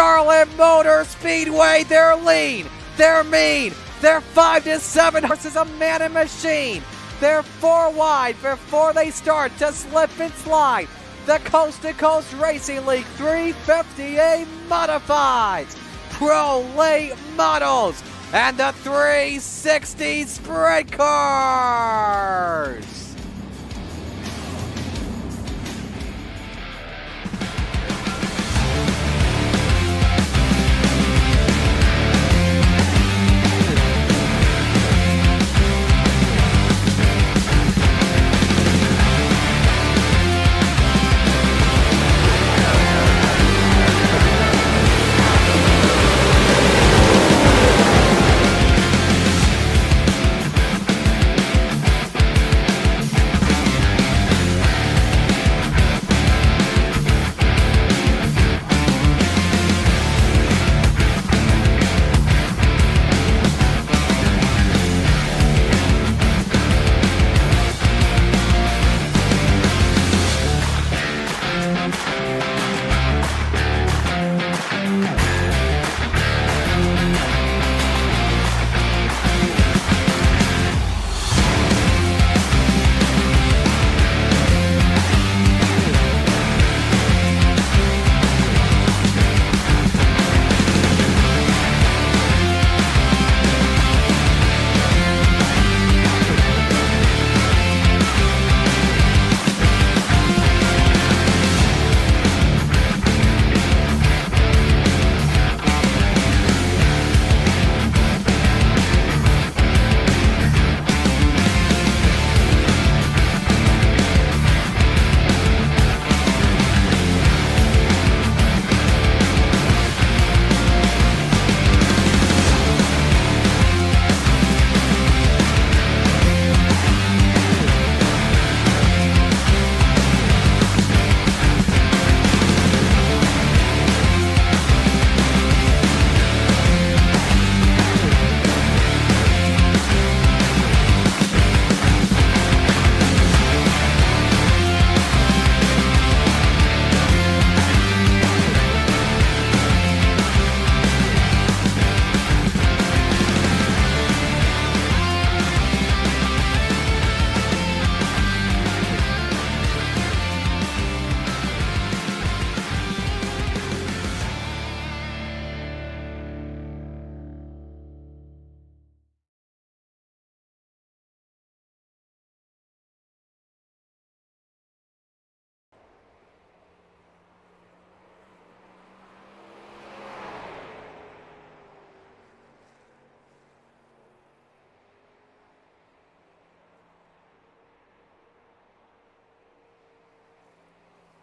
Charlotte Motor Speedway. They're lean, they're mean, they're 5 to 7 horses, a man and machine. They're 4 wide before they start to slip and slide. The Coast2Coast Racing League 350A Modifieds, Pro Late Models, and the 360 Sprint Cars.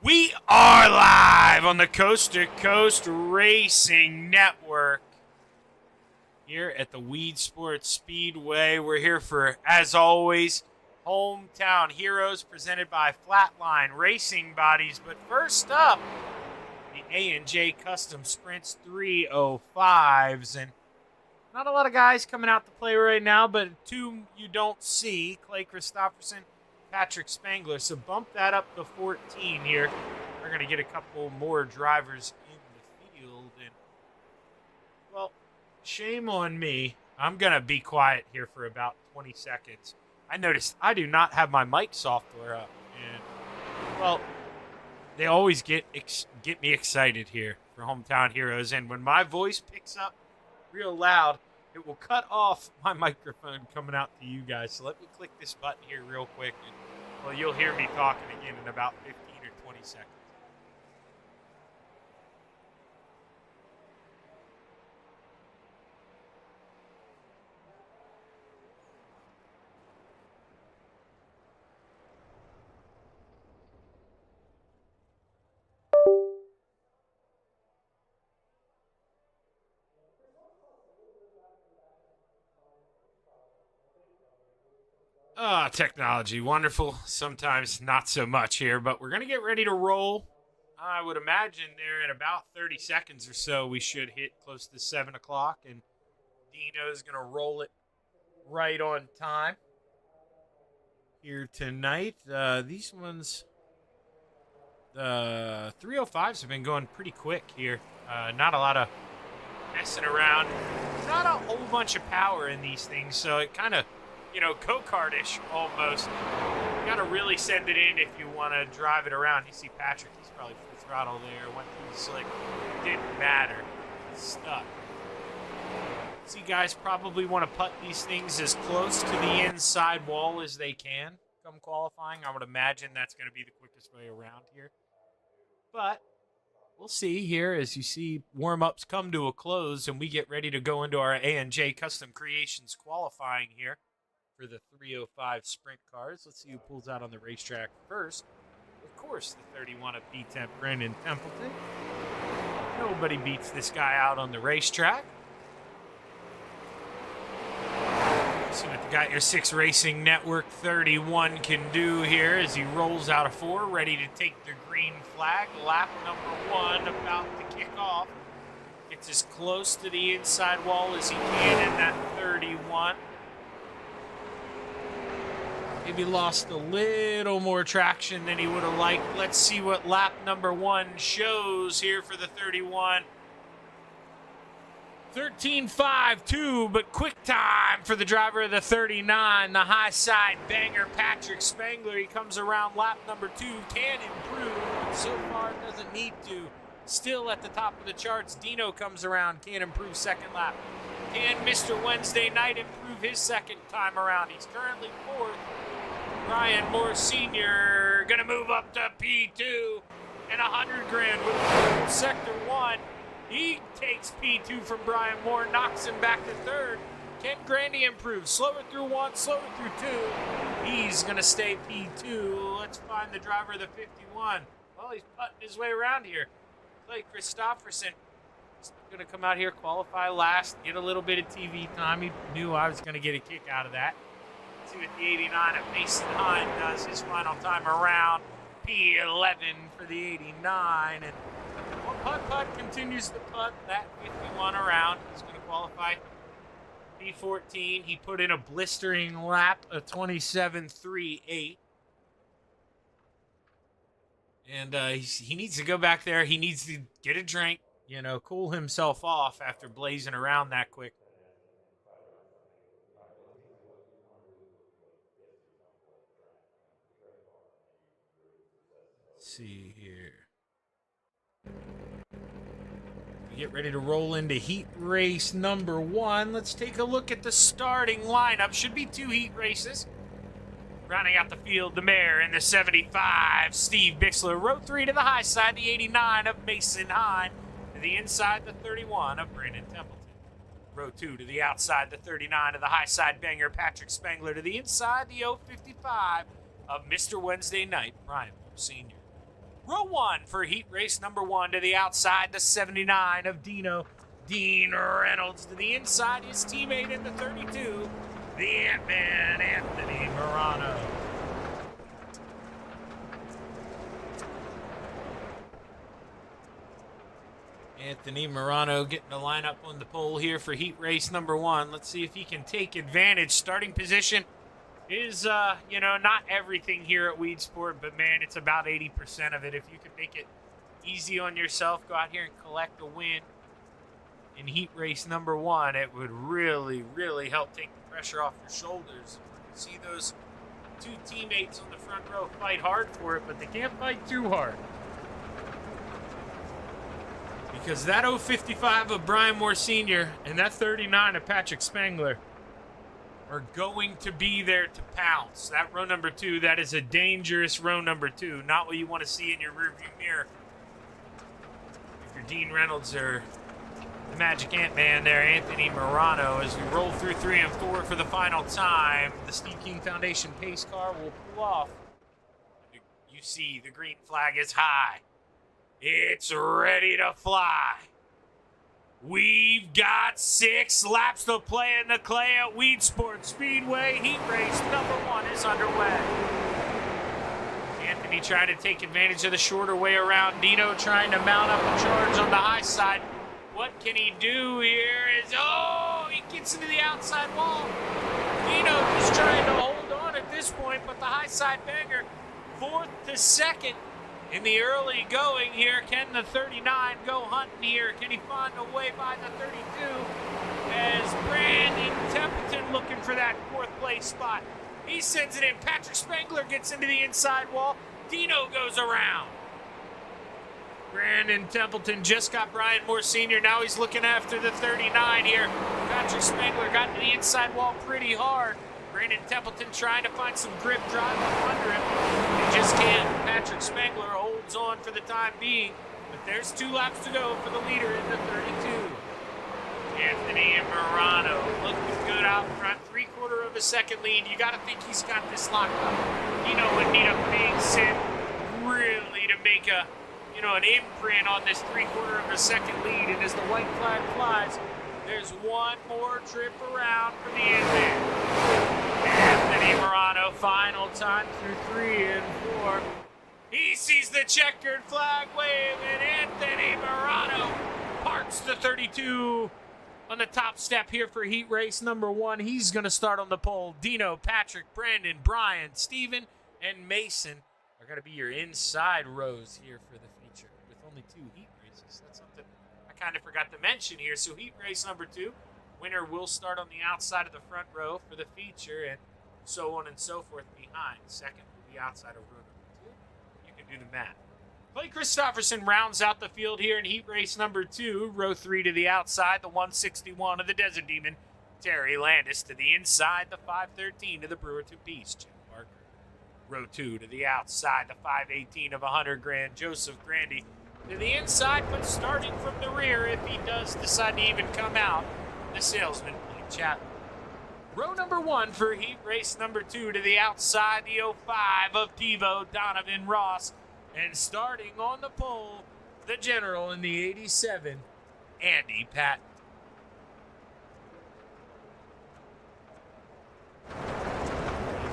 We are live on the Coast2Coast Racing Network here at the Weed Sports Speedway. We're here for, as always, Hometown Heroes presented by Flatline Racing Bodies. But first up, the A&J Custom Sprints 305s. And not a lot of guys coming out to play right now, but two you don't see, Clay Christopherson, Patrick Spangler, so bump that up to 14 here. We're going to get a couple more drivers in the field. And, well, shame on me. I'm going to be quiet here for about 20 seconds. I noticed I do not have my mic software up. And, well, they always get me excited here for Hometown Heroes. And when my voice picks up real loud, it will cut off my microphone coming out to you guys. So let me click this button here real quick. And, well, you'll hear me talking again in about 15 or 20 seconds. Technology, wonderful. Sometimes not so much here, but we're going to get ready to roll. I would imagine there in about 30 seconds or so, we should hit close to 7 o'clock, and Dino's going to roll it right on time here tonight. These ones The 305s have been going pretty quick here. Not a lot of messing around. Not a whole bunch of power in these things, so it kind of, go-kartish almost. You got to really send it in if you want to drive it around. You see Patrick, he's probably full throttle there, went through the slick. Didn't matter. Stuck. See, guys probably want to putt these things as close to the inside wall as they can come qualifying. I would imagine that's going to be the quickest way around here. But we'll see here as you see warm-ups come to a close and we get ready to go into our A&J Custom Creations qualifying here for the 305 sprint cars. Let's see who pulls out on the racetrack first. Of course, the 31 of B-Temp, Brandon Templeton. Nobody beats this guy out on the racetrack. See what the Got Your 6 Racing Network 31 can do here as he rolls out of 4, ready to take the green flag. Lap number 1 about to kick off. Gets as close to the inside wall as he can in that 31. Maybe lost a little more traction than he would have liked. Let's see what lap number 1 shows here for the 31. 13.52, but quick time for the driver of the 39, the high side banger, Patrick Spangler. He comes around lap number 2, can improve, but so far doesn't need to. Still at the top of the charts, Dino comes around, can improve second lap. Can Mr. Wednesday Night improve his second time around? He's currently 4th. Brian Moore Sr. gonna move up to P2 and 100 grand with sector 1. He takes P2 from Brian Moore, knocks him back to 3rd. Can Grandy improve? Slower through 1, slower through 2. He's going to stay P2. Let's find the driver of the 51. Well, he's putting his way around here. Clay Christopherson is going to come out here, qualify last, get a little bit of TV time. He knew I was going to get a kick out of that. Let's see what the 89 of Mason Hine does his final time around. P11 for the 89. And putt continues to putt that 51 around. He's going to qualify P14. He put in a blistering lap of 27.38. And he needs to go back there. He needs to get a drink, cool himself off after blazing around that quick. Let's see here. We get ready to roll into heat race number 1. Let's take a look at the starting lineup. Should be 2 heat races. Rounding out the field, the mayor in the 75, Steve Bixler. Row 3 to the high side, the 89 of Mason Hine. To the inside, the 31 of Brandon Templeton. Row 2 to the outside, the 39 of the high side banger, Patrick Spangler. To the inside, the 055 of Mr. Wednesday Night, Brian Moore Sr. Row 1 for heat race number 1 to the outside, the 79 of Dean Reynolds. To the inside, his teammate in the 32, the Ant-Man, Anthony Morano. Anthony Morano getting the lineup on the pole here for heat race number 1. Let's see if he can take advantage. Starting position is, not everything here at Weed Sport, but, man, it's about 80% of it. If you could make it easy on yourself, go out here and collect a win in heat race number 1, it would really, really help take the pressure off your shoulders. See those 2 teammates on the front row fight hard for it, but they can't fight too hard. Because that 055 of Brian Moore Sr. and that 39 of Patrick Spangler are going to be there to pounce. That row number 2, that is a dangerous row number 2. Not what you want to see in your rearview mirror. If you're Dean Reynolds or the Magic Ant-Man there, Anthony Morano, as we roll through 3 and 4 for the final time. The Steve King Foundation pace car will pull off. You see the green flag is high. It's ready to fly. We've got 6 laps to play in the clay at Weed Sport Speedway. Heat race number 1 is underway. Anthony trying to take advantage of the shorter way around. Dino trying to mount up a charge on the high side. What can he do here? He gets into the outside wall. Dino is trying to hold on at this point, but the high side banger, 4th to 2nd. in the early going here. Can the 39 go hunting here? Can he find a way by the 32? As Brandon Templeton looking for that fourth place spot. He sends it in. Patrick Spangler gets into the inside wall. Dino goes around. Brandon Templeton just got Brian Moore Sr. Now he's looking after the 39 here. Patrick Spangler got to the inside wall pretty hard. Brandon Templeton trying to find some grip, drive up under him. He just can't. Patrick Spangler holds on for the time being. But there's 2 laps to go for the leader in the 32. Anthony Morano looking good out front. 3/4 of a second lead. You got to think he's got this locked up. Dino would need a big sit really to make an imprint on this 3/4 of a second lead. And as the white flag flies, there's one more trip around for the end there. Anthony Morano, final time through 3 and 4. He sees the checkered flag wave, and Anthony Morano parks the 32 on the top step here for heat race number 1. He's going to start on the pole. Dino, Patrick, Brandon, Brian, Steven, and Mason are going to be your inside rows here for the feature with only 2 heat races. That's something I kind of forgot to mention here. So heat race number 2, winner will start on the outside of the front row for the feature, and so on and so forth behind. Second will be outside of row number 2. You can do the math. Clay Christopherson rounds out the field here in heat race number 2. Row 3 to the outside, the 161 of the Desert Demon. Terry Landis to the inside, the 513 of the Brewer Two Piece, Jim Parker. Row 2 to the outside, the 518 of 100 Grand, Joseph Grandy. To the inside, but starting from the rear if he does decide to even come out, the salesman, Blake Chapman. Row number 1 for heat race number 2 to the outside, the 05 of Pivo, Donovan Ross. And starting on the pole, the general in the 87, Andy Patton.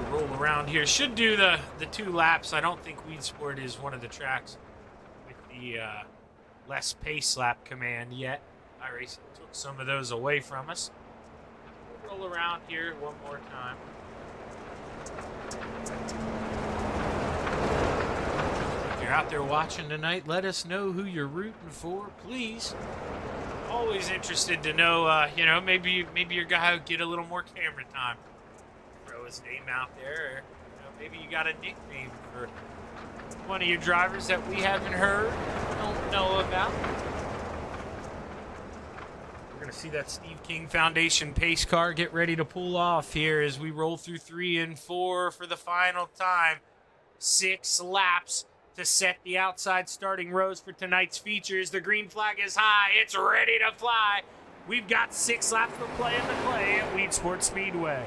Roll around here. Should do the 2 laps. I don't think Weed Sport is one of the tracks with the less pace lap command yet. iRacing took some of those away from us. We'll roll around here one more time. If you're out there watching tonight, let us know who you're rooting for, please. Always interested to know, maybe your guy will get a little more camera time. Throw his name out there, or maybe you got a nickname for one of your drivers that we haven't heard, don't know about. We're going to see that Steve King Foundation pace car get ready to pull off here as we roll through 3 and 4 for the final time. 6 laps to set the outside starting rows for tonight's features. The green flag is high. It's ready to fly. We've got 6 laps to play in the clay at Weed Sports Speedway.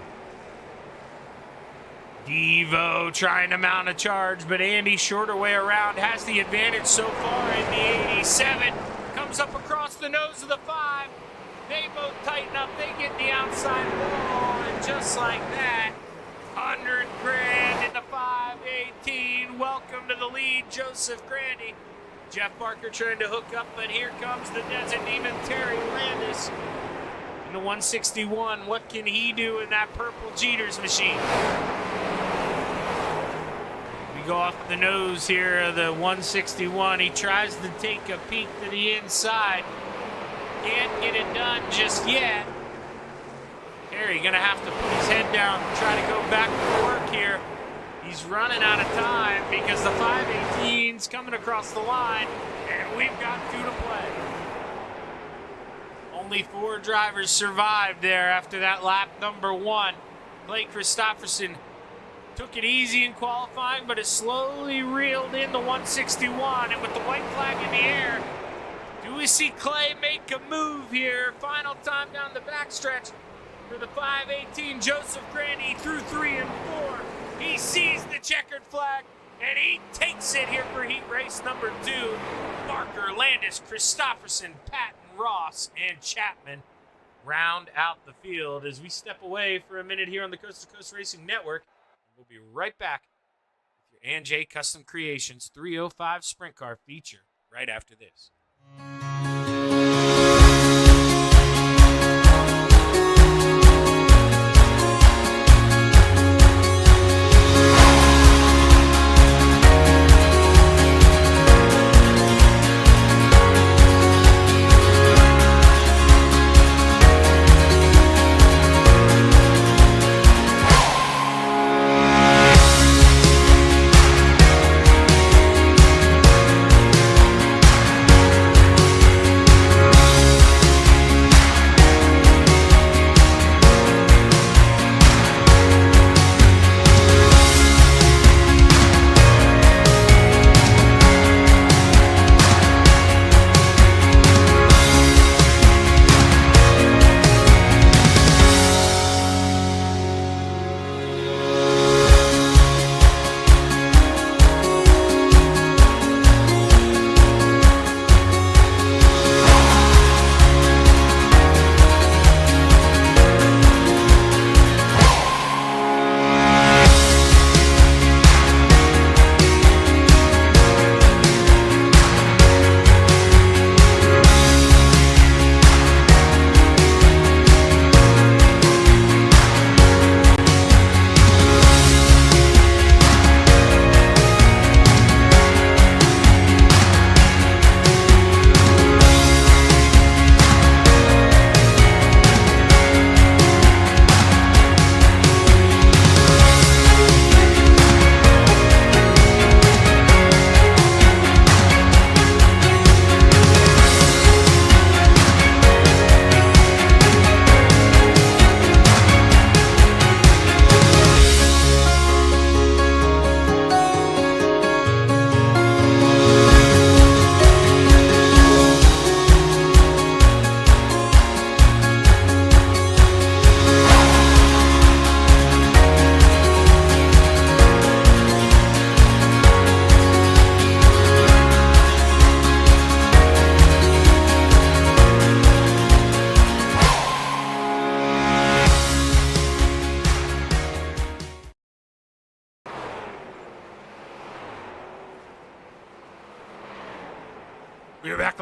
Devo trying to mount a charge, but Andy, shorter way around, has the advantage so far in the 87. Comes up across the nose of the 5. They both tighten up. They get the outside wall, and just like that, 100 grand in the 518. Welcome to the lead, Joseph Grandy. Jeff Barker trying to hook up, but here comes the Desert Demon, Terry Landis. In the 161, what can he do in that purple Jeters machine? We go off the nose here of the 161. He tries to take a peek to the inside. Can't get it done just yet. Terry gonna have to put his head down and try to go back to work here. He's running out of time because the 518's coming across the line, and we've got 2 to play. Only 4 drivers survived there after that lap number 1. Clay Christopherson took it easy in qualifying, but has slowly reeled in the 161, and with the white flag in the air, do we see Clay make a move here? Final time down the backstretch for the 518. Joseph Grandy through 3 and 4. He sees the checkered flag, and he takes it here for heat race number 2. Barker, Landis, Christopherson, Patton, Ross, and Chapman round out the field as we step away for a minute here on the Coast to Coast Racing Network. We'll be right back with your &J Custom Creations 305 Sprint Car feature right after this.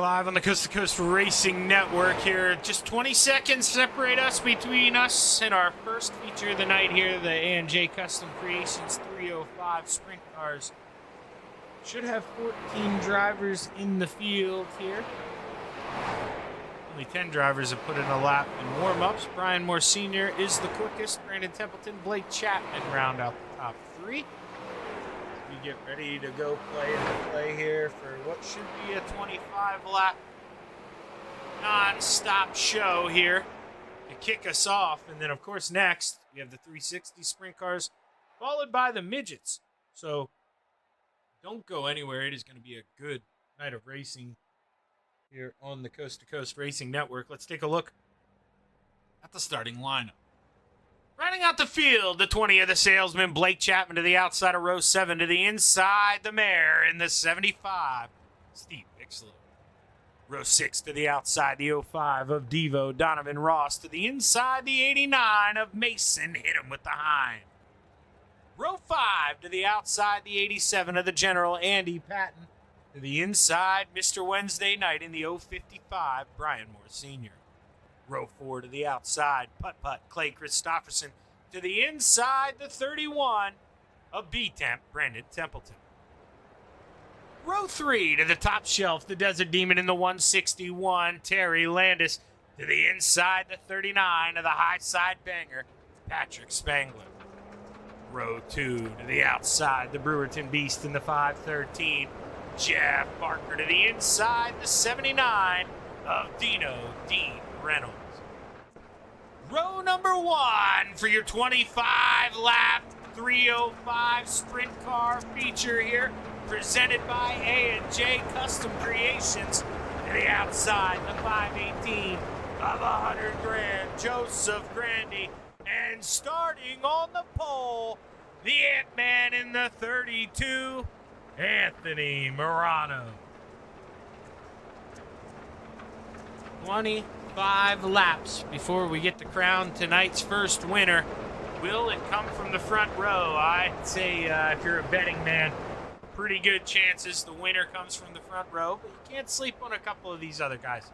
live on the Coast to Coast Racing Network here. Just 20 seconds separate us between us and our first feature of the night here, the A&J Custom Creations 305 Sprint Cars. Should have 14 drivers in the field here. Only 10 drivers have put in a lap in warm-ups. Brian Moore Sr. is the quickest. Brandon Templeton, Blake Chapman round out the top three. We get ready to go play here for what should be a 25-lap non-stop show here to kick us off. And then, of course, next, we have the 360 sprint cars, followed by the midgets. So don't go anywhere. It is going to be a good night of racing here on the Coast to Coast Racing Network. Let's take a look at the starting lineup. Running out the field, the 20 of the salesman, Blake Chapman to the outside of row 7, to the inside, the mare in the 75, Steve Bixler. Row 6 to the outside, the 05 of Devo, Donovan Ross, to the inside, the 89 of Mason, hit him with the hind. Row 5 to the outside, the 87 of the General, Andy Patton, to the inside, Mr. Wednesday Night in the 055, Brian Moore Sr. Row 4 to the outside, putt-putt, Clay Christopherson. To the inside, the 31 of B-Temp, Brandon Templeton. Row 3 to the top shelf, the Desert Demon in the 161, Terry Landis. To the inside, the 39 of the high side banger, Patrick Spangler. Row 2 to the outside, the Brewerton Beast in the 513, Jeff Barker. To the inside, the 79 of Dino Dean Reynolds. Row number 1 for your 25-lap 305 sprint car feature here, presented by A&J Custom Creations. To the outside, the 518 of 100 grand, Joseph Grandy. And starting on the pole, the Ant-Man in the 32, Anthony Morano. 25 laps before we get to crown tonight's first winner. Will it come from the front row? I'd say if you're a betting man, pretty good chances the winner comes from the front row, but you can't sleep on a couple of these other guys.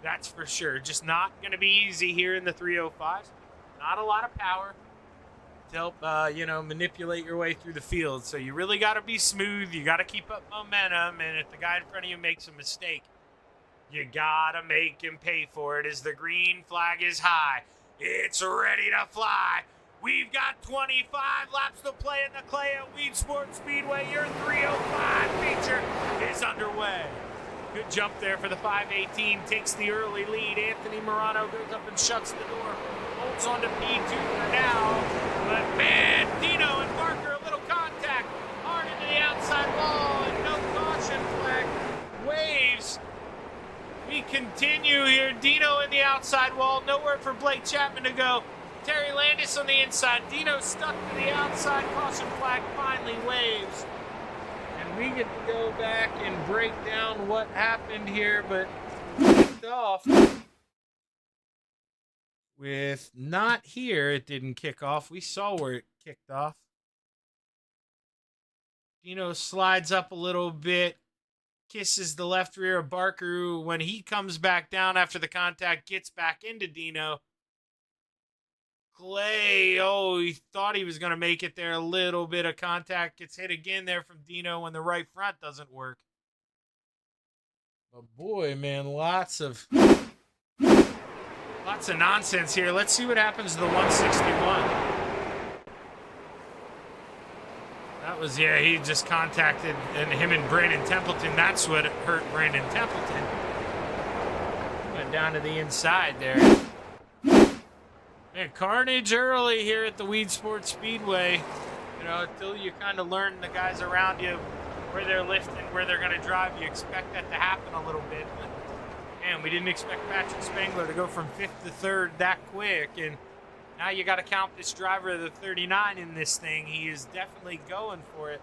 That's for sure. Just not going to be easy here in the 305s. Not a lot of power to help, manipulate your way through the field. So you really got to be smooth. You got to keep up momentum, and if the guy in front of you makes a mistake, you gotta make him pay for it as the green flag is high. It's ready to fly. We've got 25 laps to play in the clay at Weed Sports Speedway. Your 305 feature is underway. Good jump there for the 518. Takes the early lead. Anthony Morano goes up and shuts the door. Holds on to P2 for now. But man, Dino and Barker, a little contact. Hard into the outside wall and no caution flag. Waves. We continue here. Dino in the outside wall. Nowhere for Blake Chapman to go. Terry Landis on the inside. Dino stuck to the outside. Caution flag finally waves. And we get to go back and break down what happened here. But kicked off with not here. It didn't kick off. We saw where it kicked off. Dino slides up a little bit. Kisses the left rear of Barker, who, when he comes back down after the contact, gets back into Dino. Clay, he thought he was going to make it there. A little bit of contact. Gets hit again there from Dino when the right front doesn't work. But boy, man, lots of nonsense here. Let's see what happens to the 161. That was, he just contacted him and Brandon Templeton. That's what hurt Brandon Templeton. Went down to the inside there. Man, carnage early here at the Weed Sports Speedway. Until you kind of learn the guys around you, where they're lifting, where they're going to drive, you expect that to happen a little bit. But, man, we didn't expect Patrick Spangler to go from 5th to 3rd that quick. And now you got to count this driver of the 39 in this thing. He is definitely going for it.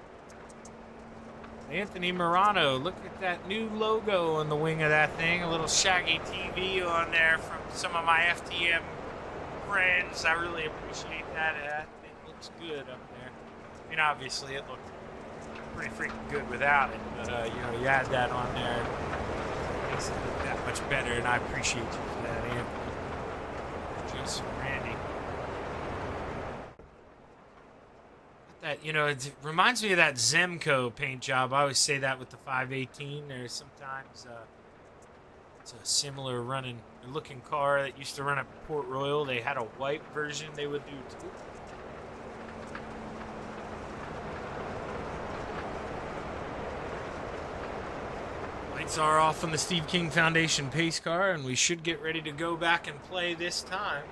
Anthony Morano, look at that new logo on the wing of that thing. A little Shaggy TV on there from some of my FTM friends. I really appreciate that. It looks good up there. I mean, obviously it looked pretty freaking good without it, but you add that on there. makes it look that much better, and I appreciate you for that, Anthony. Joseph Randy. That, you know, it reminds me of that Zemco paint job. I always say that with the 518. There's sometimes it's a similar looking car that used to run at Port Royal. They had a white version they would do too. Lights are off on the Steve King Foundation pace car, and we should get ready to go back and play this time.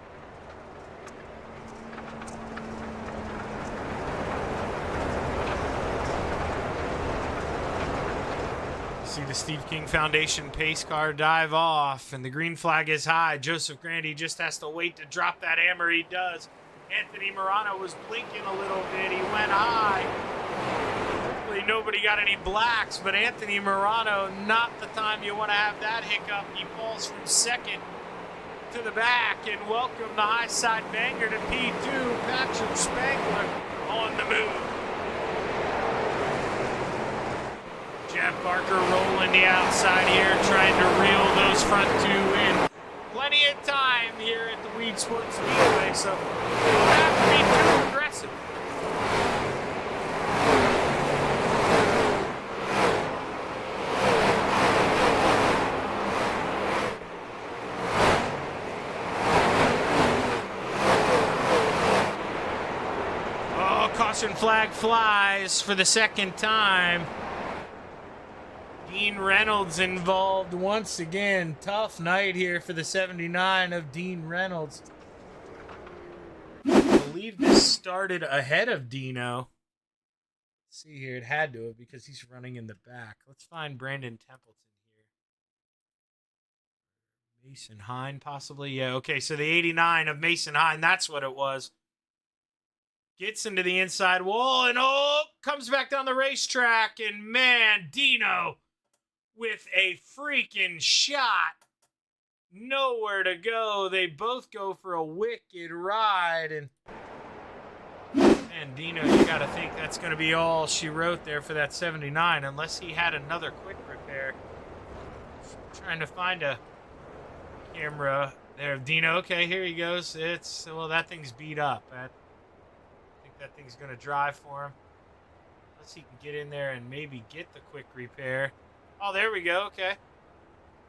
See the Steve King Foundation pace car dive off, and the green flag is high. Joseph Grandy just has to wait to drop that hammer. He does. Anthony Morano was blinking a little bit. He went high. Hopefully nobody got any blacks, but Anthony Morano, not the time you want to have that hiccup. He falls from second to the back, and welcome the high side banger to P2. Patrick Spangler on the move. Jeff Barker rolling the outside here, trying to reel those front two in. Plenty of time here at the Weed Sports Speedway, so you don't have to be too aggressive. Oh, caution flag flies for the second time. Dean Reynolds involved once again. Tough night here for the 79 of Dean Reynolds. I believe this started ahead of Dino. Let's see here, it had to have because he's running in the back. Let's find Brandon Templeton here. Mason Hine possibly. Yeah, okay, so the 89 of Mason Hine, that's what it was. Gets into the inside wall and comes back down the racetrack, and man, Dino with a freaking shot. Nowhere to go. They both go for a wicked ride. And Dino, you got to think that's going to be all she wrote there for that 79, unless he had another quick repair. Trying to find a camera there of Dino. Okay, here he goes. Well, that thing's beat up. I think that thing's going to drive for him. Unless he can get in there and maybe get the quick repair. Oh, there we go. Okay.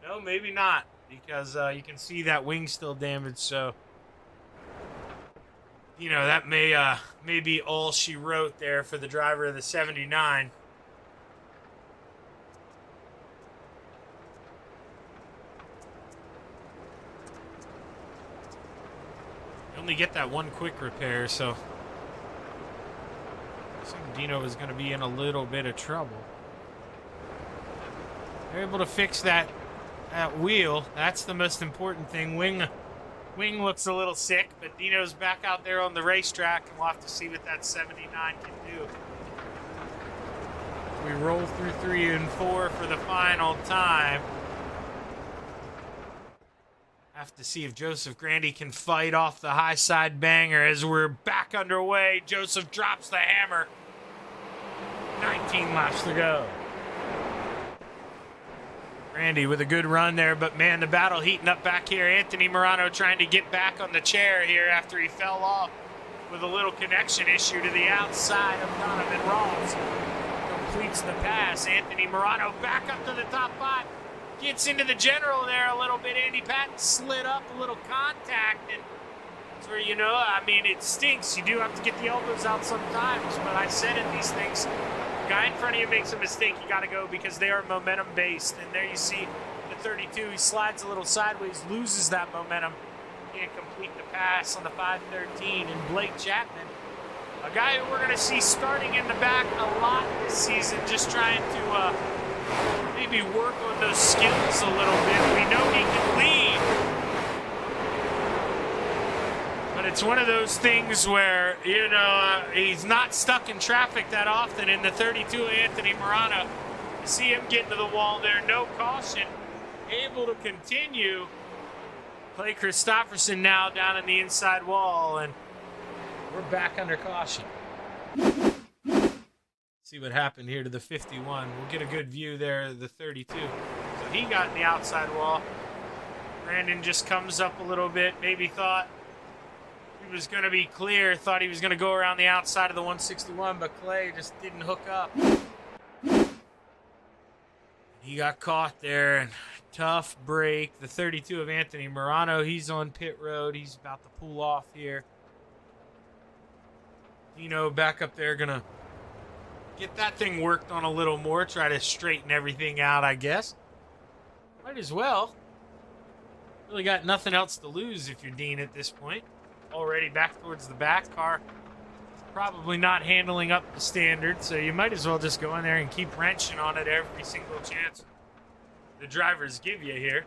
No, maybe not, because you can see that wing's still damaged. So, you know, that may be all she wrote there for the driver of the 79. You only get that one quick repair, so I think Dino is going to be in a little bit of trouble. They're able to fix that wheel. That's the most important thing. Wing looks a little sick, but Dino's back out there on the racetrack, and we'll have to see what that 79 can do. We roll through 3 and 4 for the final time. Have to see if Joseph Grandy can fight off the high side banger as we're back underway. Joseph drops the hammer. 19 laps to go. Randy with a good run there, but man, the battle heating up back here. Anthony Morano trying to get back on the chair here after he fell off with a little connection issue to the outside of Donovan Ross. Completes the pass. Anthony Morano back up to the top 5. Gets into the general there a little bit. Andy Patton slid up a little contact, and that's where, you know, I mean, it stinks. You do have to get the elbows out sometimes, but I said in these things, guy in front of you makes a mistake, you got to go, because they are momentum based. And there you see the 32, he slides a little sideways, loses that momentum, can't complete the pass on the 513. And Blake Chapman, a guy who we're going to see starting in the back a lot this season, just trying to maybe work on those skills a little bit. We know he can lead, but it's one of those things where, you know, he's not stuck in traffic that often. In the 32, Anthony Morano, you see him get into the wall there, no caution, able to continue. Clay Christopherson now down in the inside wall, and we're back under caution. See what happened here to the 51. We'll get a good view there of the 32. So He got in the outside wall. Brandon just comes up a little bit. Maybe thought he was going to be clear. Thought he was going to go around the outside of the 161, but Clay just didn't hook up. He got caught there. Tough break. The 32 of Anthony Morano, he's on pit road. He's about to pull off here. Dino back up there, going to get that thing worked on a little more. Try to straighten everything out, I guess. Might as well. Really got nothing else to lose if you're Dean at this point. Already back towards the back. Car probably not handling up the standard, so you might as well just go in there and keep wrenching on it every single chance the drivers give you here.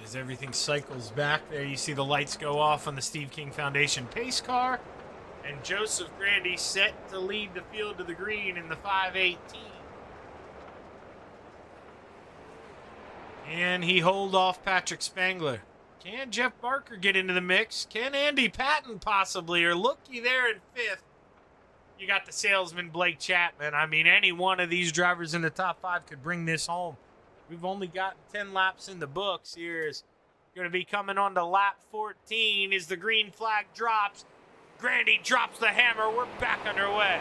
As everything cycles back there, you see the lights go off on the Steve King Foundation pace car. And Joseph Grandy set to lead the field to the green in the 518. And he hold off Patrick Spangler. Can Jeff Barker get into the mix? Can Andy Patton possibly? Or looky there in fifth. You got the salesman Blake Chapman. I mean, any one of these drivers in the top 5 could bring this home. We've only gotten 10 laps in the books. Here is going to be coming on to lap 14 as the green flag drops. Grandy drops the hammer. We're back underway.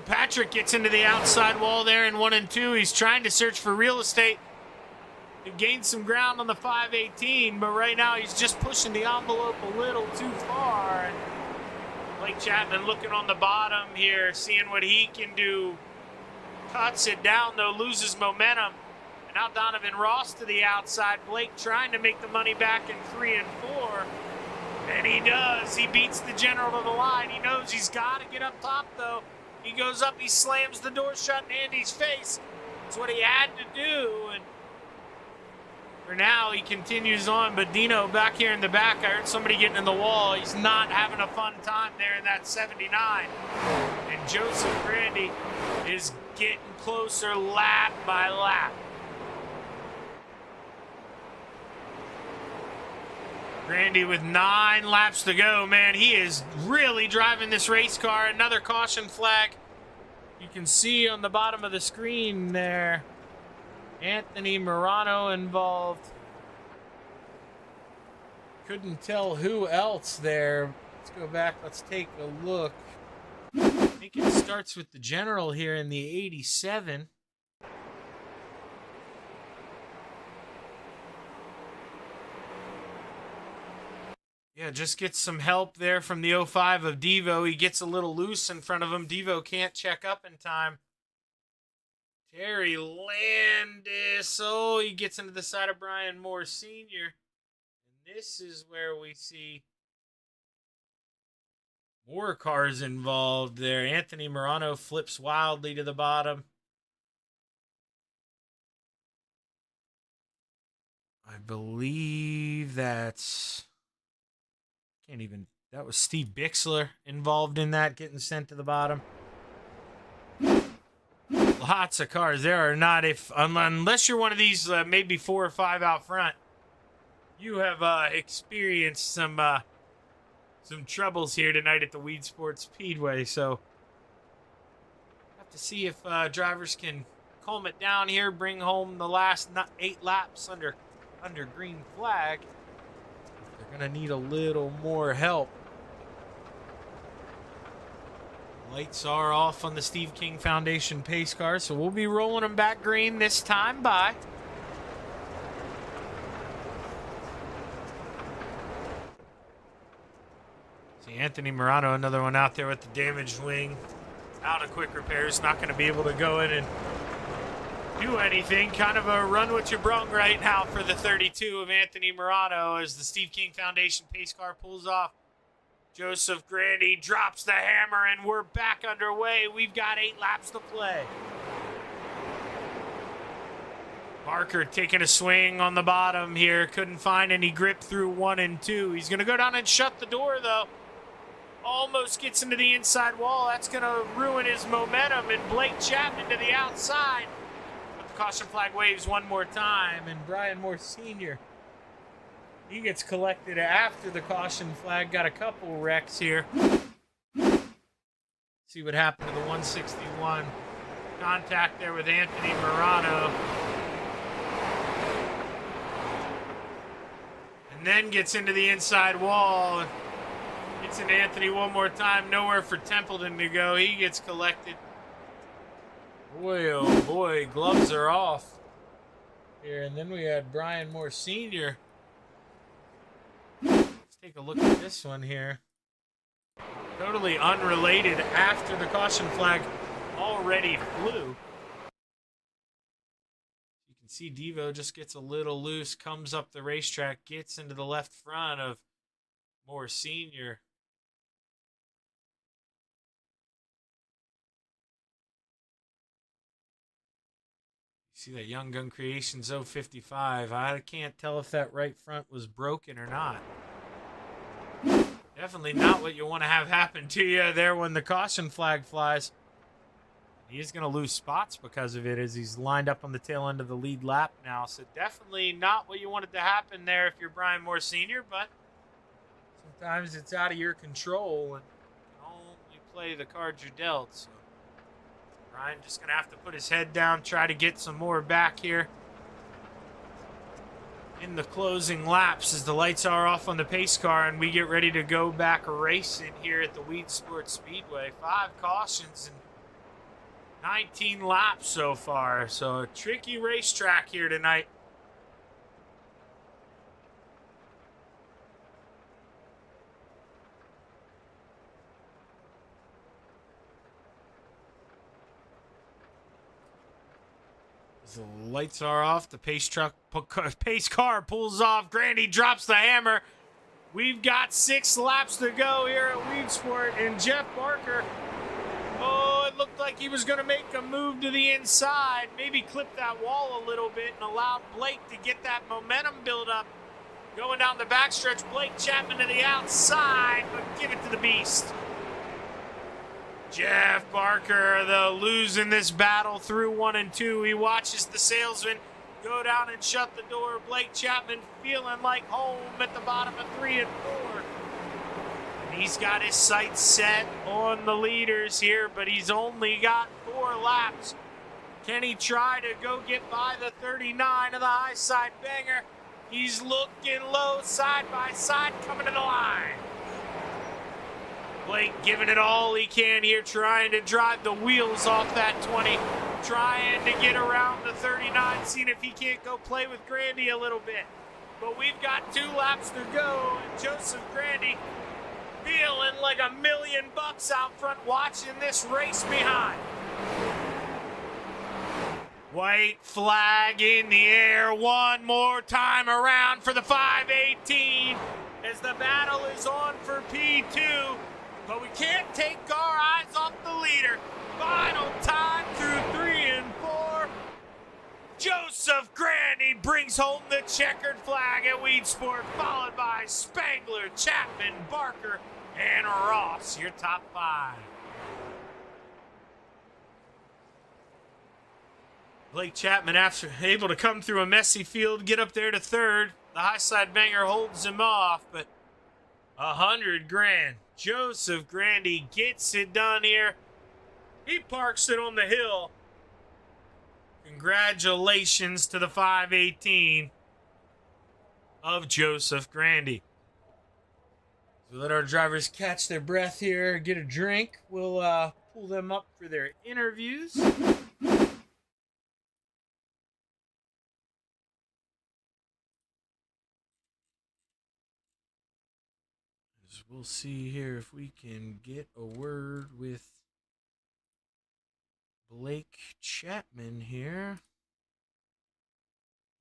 Patrick gets into the outside wall there in 1 and 2. He's trying to search for real estate to gain some ground on the 518, but right now he's just pushing the envelope a little too far. And Blake Chapman looking on the bottom here, seeing what he can do. Cuts it down, though, loses momentum. And now Donovan Ross to the outside. Blake trying to make the money back in 3 and 4. And he does. He beats the general to the line. He knows he's got to get up top, though. He goes up, he slams the door shut in Andy's face. That's what he had to do. And for now, he continues on. But Dino back here in the back, I heard somebody getting in the wall. He's not having a fun time there in that 79. And Joseph Grandy is getting closer lap by lap. Grandy with 9 laps to go. Man, he is really driving this race car. Another caution flag. You can see on the bottom of the screen there, Anthony Morano involved. Couldn't tell who else there. Let's go back. Let's take a look. I think it starts with the general here in the 87. Yeah, just gets some help there from the 05 of Devo. He gets a little loose in front of him. Devo can't check up in time. Terry Landis. Oh, he gets into the side of Brian Moore Sr. And this is where we see more cars involved there. Anthony Morano flips wildly to the bottom. I believe that's... that was Steve Bixler involved in that, getting sent to the bottom. Lots of cars. There are not, unless you're one of these maybe 4 or 5 out front, you have experienced some troubles here tonight at the Weed Sports Speedway. So have to see if drivers can calm it down here, bring home the last 8 laps under green flag. They're going to need a little more help. Lights are off on the Steve King Foundation pace car, so we'll be rolling them back green this time by. See Anthony Morano, another one out there with the damaged wing. Out of quick repairs, not going to be able to go in and do anything. Kind of a run what you brung right now for the 32 of Anthony Morano as the Steve King Foundation pace car pulls off Joseph Grandy drops the hammer, and we're back underway. We've got 8 laps to play. Barker taking a swing on the bottom here. Couldn't find any grip through 1 and 2. He's going to go down and shut the door, though. Almost gets into the inside wall. That's going to ruin his momentum, and Blake Chapman to the outside. But the caution flag waves one more time, and Brian Moore Sr., he gets collected after the caution flag. Got a couple wrecks here. See what happened to the 161. Contact there with Anthony Morano. And then gets into the inside wall. Gets into Anthony one more time. Nowhere for Templeton to go. He gets collected. Boy, oh boy, gloves are off here. And then we had Brian Moore Sr. Let's take a look at this one here. Totally unrelated after the caution flag already flew. You can see Devo just gets a little loose, comes up the racetrack, gets into the left front of Moore Sr. See that Young Gun Creations 055. I can't tell if that right front was broken or not. Definitely not what you want to have happen to you there when the caution flag flies. He is going to lose spots because of it as he's lined up on the tail end of the lead lap now. So definitely not what you wanted to happen there if you're Brian Moore Sr., but sometimes it's out of your control and you can only play the cards you're dealt. So Brian just going to have to put his head down, try to get some more back here in the closing laps as the lights are off on the pace car and we get ready to go back racing here at the Weed Sports Speedway. 5 cautions and 19 laps so far. So a tricky racetrack here tonight. The lights are off. The pace car pulls off. Grandy drops the hammer. We've got 6 laps to go here at Weed Sport, and Jeff Barker, oh, it looked like he was going to make a move to the inside, maybe clip that wall a little bit and allow Blake to get that momentum build up. Going down the backstretch, Blake Chapman to the outside, but give it to the beast. Jeff Barker, though, losing this battle through 1 and 2. He watches the salesman go down and shut the door. Blake Chapman feeling like home at the bottom of 3 and 4. And he's got his sights set on the leaders here, but he's only got 4 laps. Can he try to go get by the 39 of the high side banger? He's looking low, side by side, coming to the line. Blake giving it all he can here, trying to drive the wheels off that 20, trying to get around the 39, seeing if he can't go play with Grandy a little bit. But we've got 2 laps to go, and Joseph Grandy feeling like $1 million out front watching this race behind. White flag in the air one more time around for the 518 as the battle is on for P2. But we can't take our eyes off the leader. Final time through 3 and 4. Joseph Grandy brings home the checkered flag at Weed Sport, followed by Spangler, Chapman, Barker, and Ross, your top 5. Blake Chapman, after able to come through a messy field, get up there to 3rd. The high side banger holds him off, but $100,000. Joseph Grandy gets it done here. He parks it on the hill. Congratulations to the 518 of Joseph Grandy. So let our drivers catch their breath here, get a drink. We'll pull them up for their interviews. We'll see here if we can get a word with Blake Chapman here.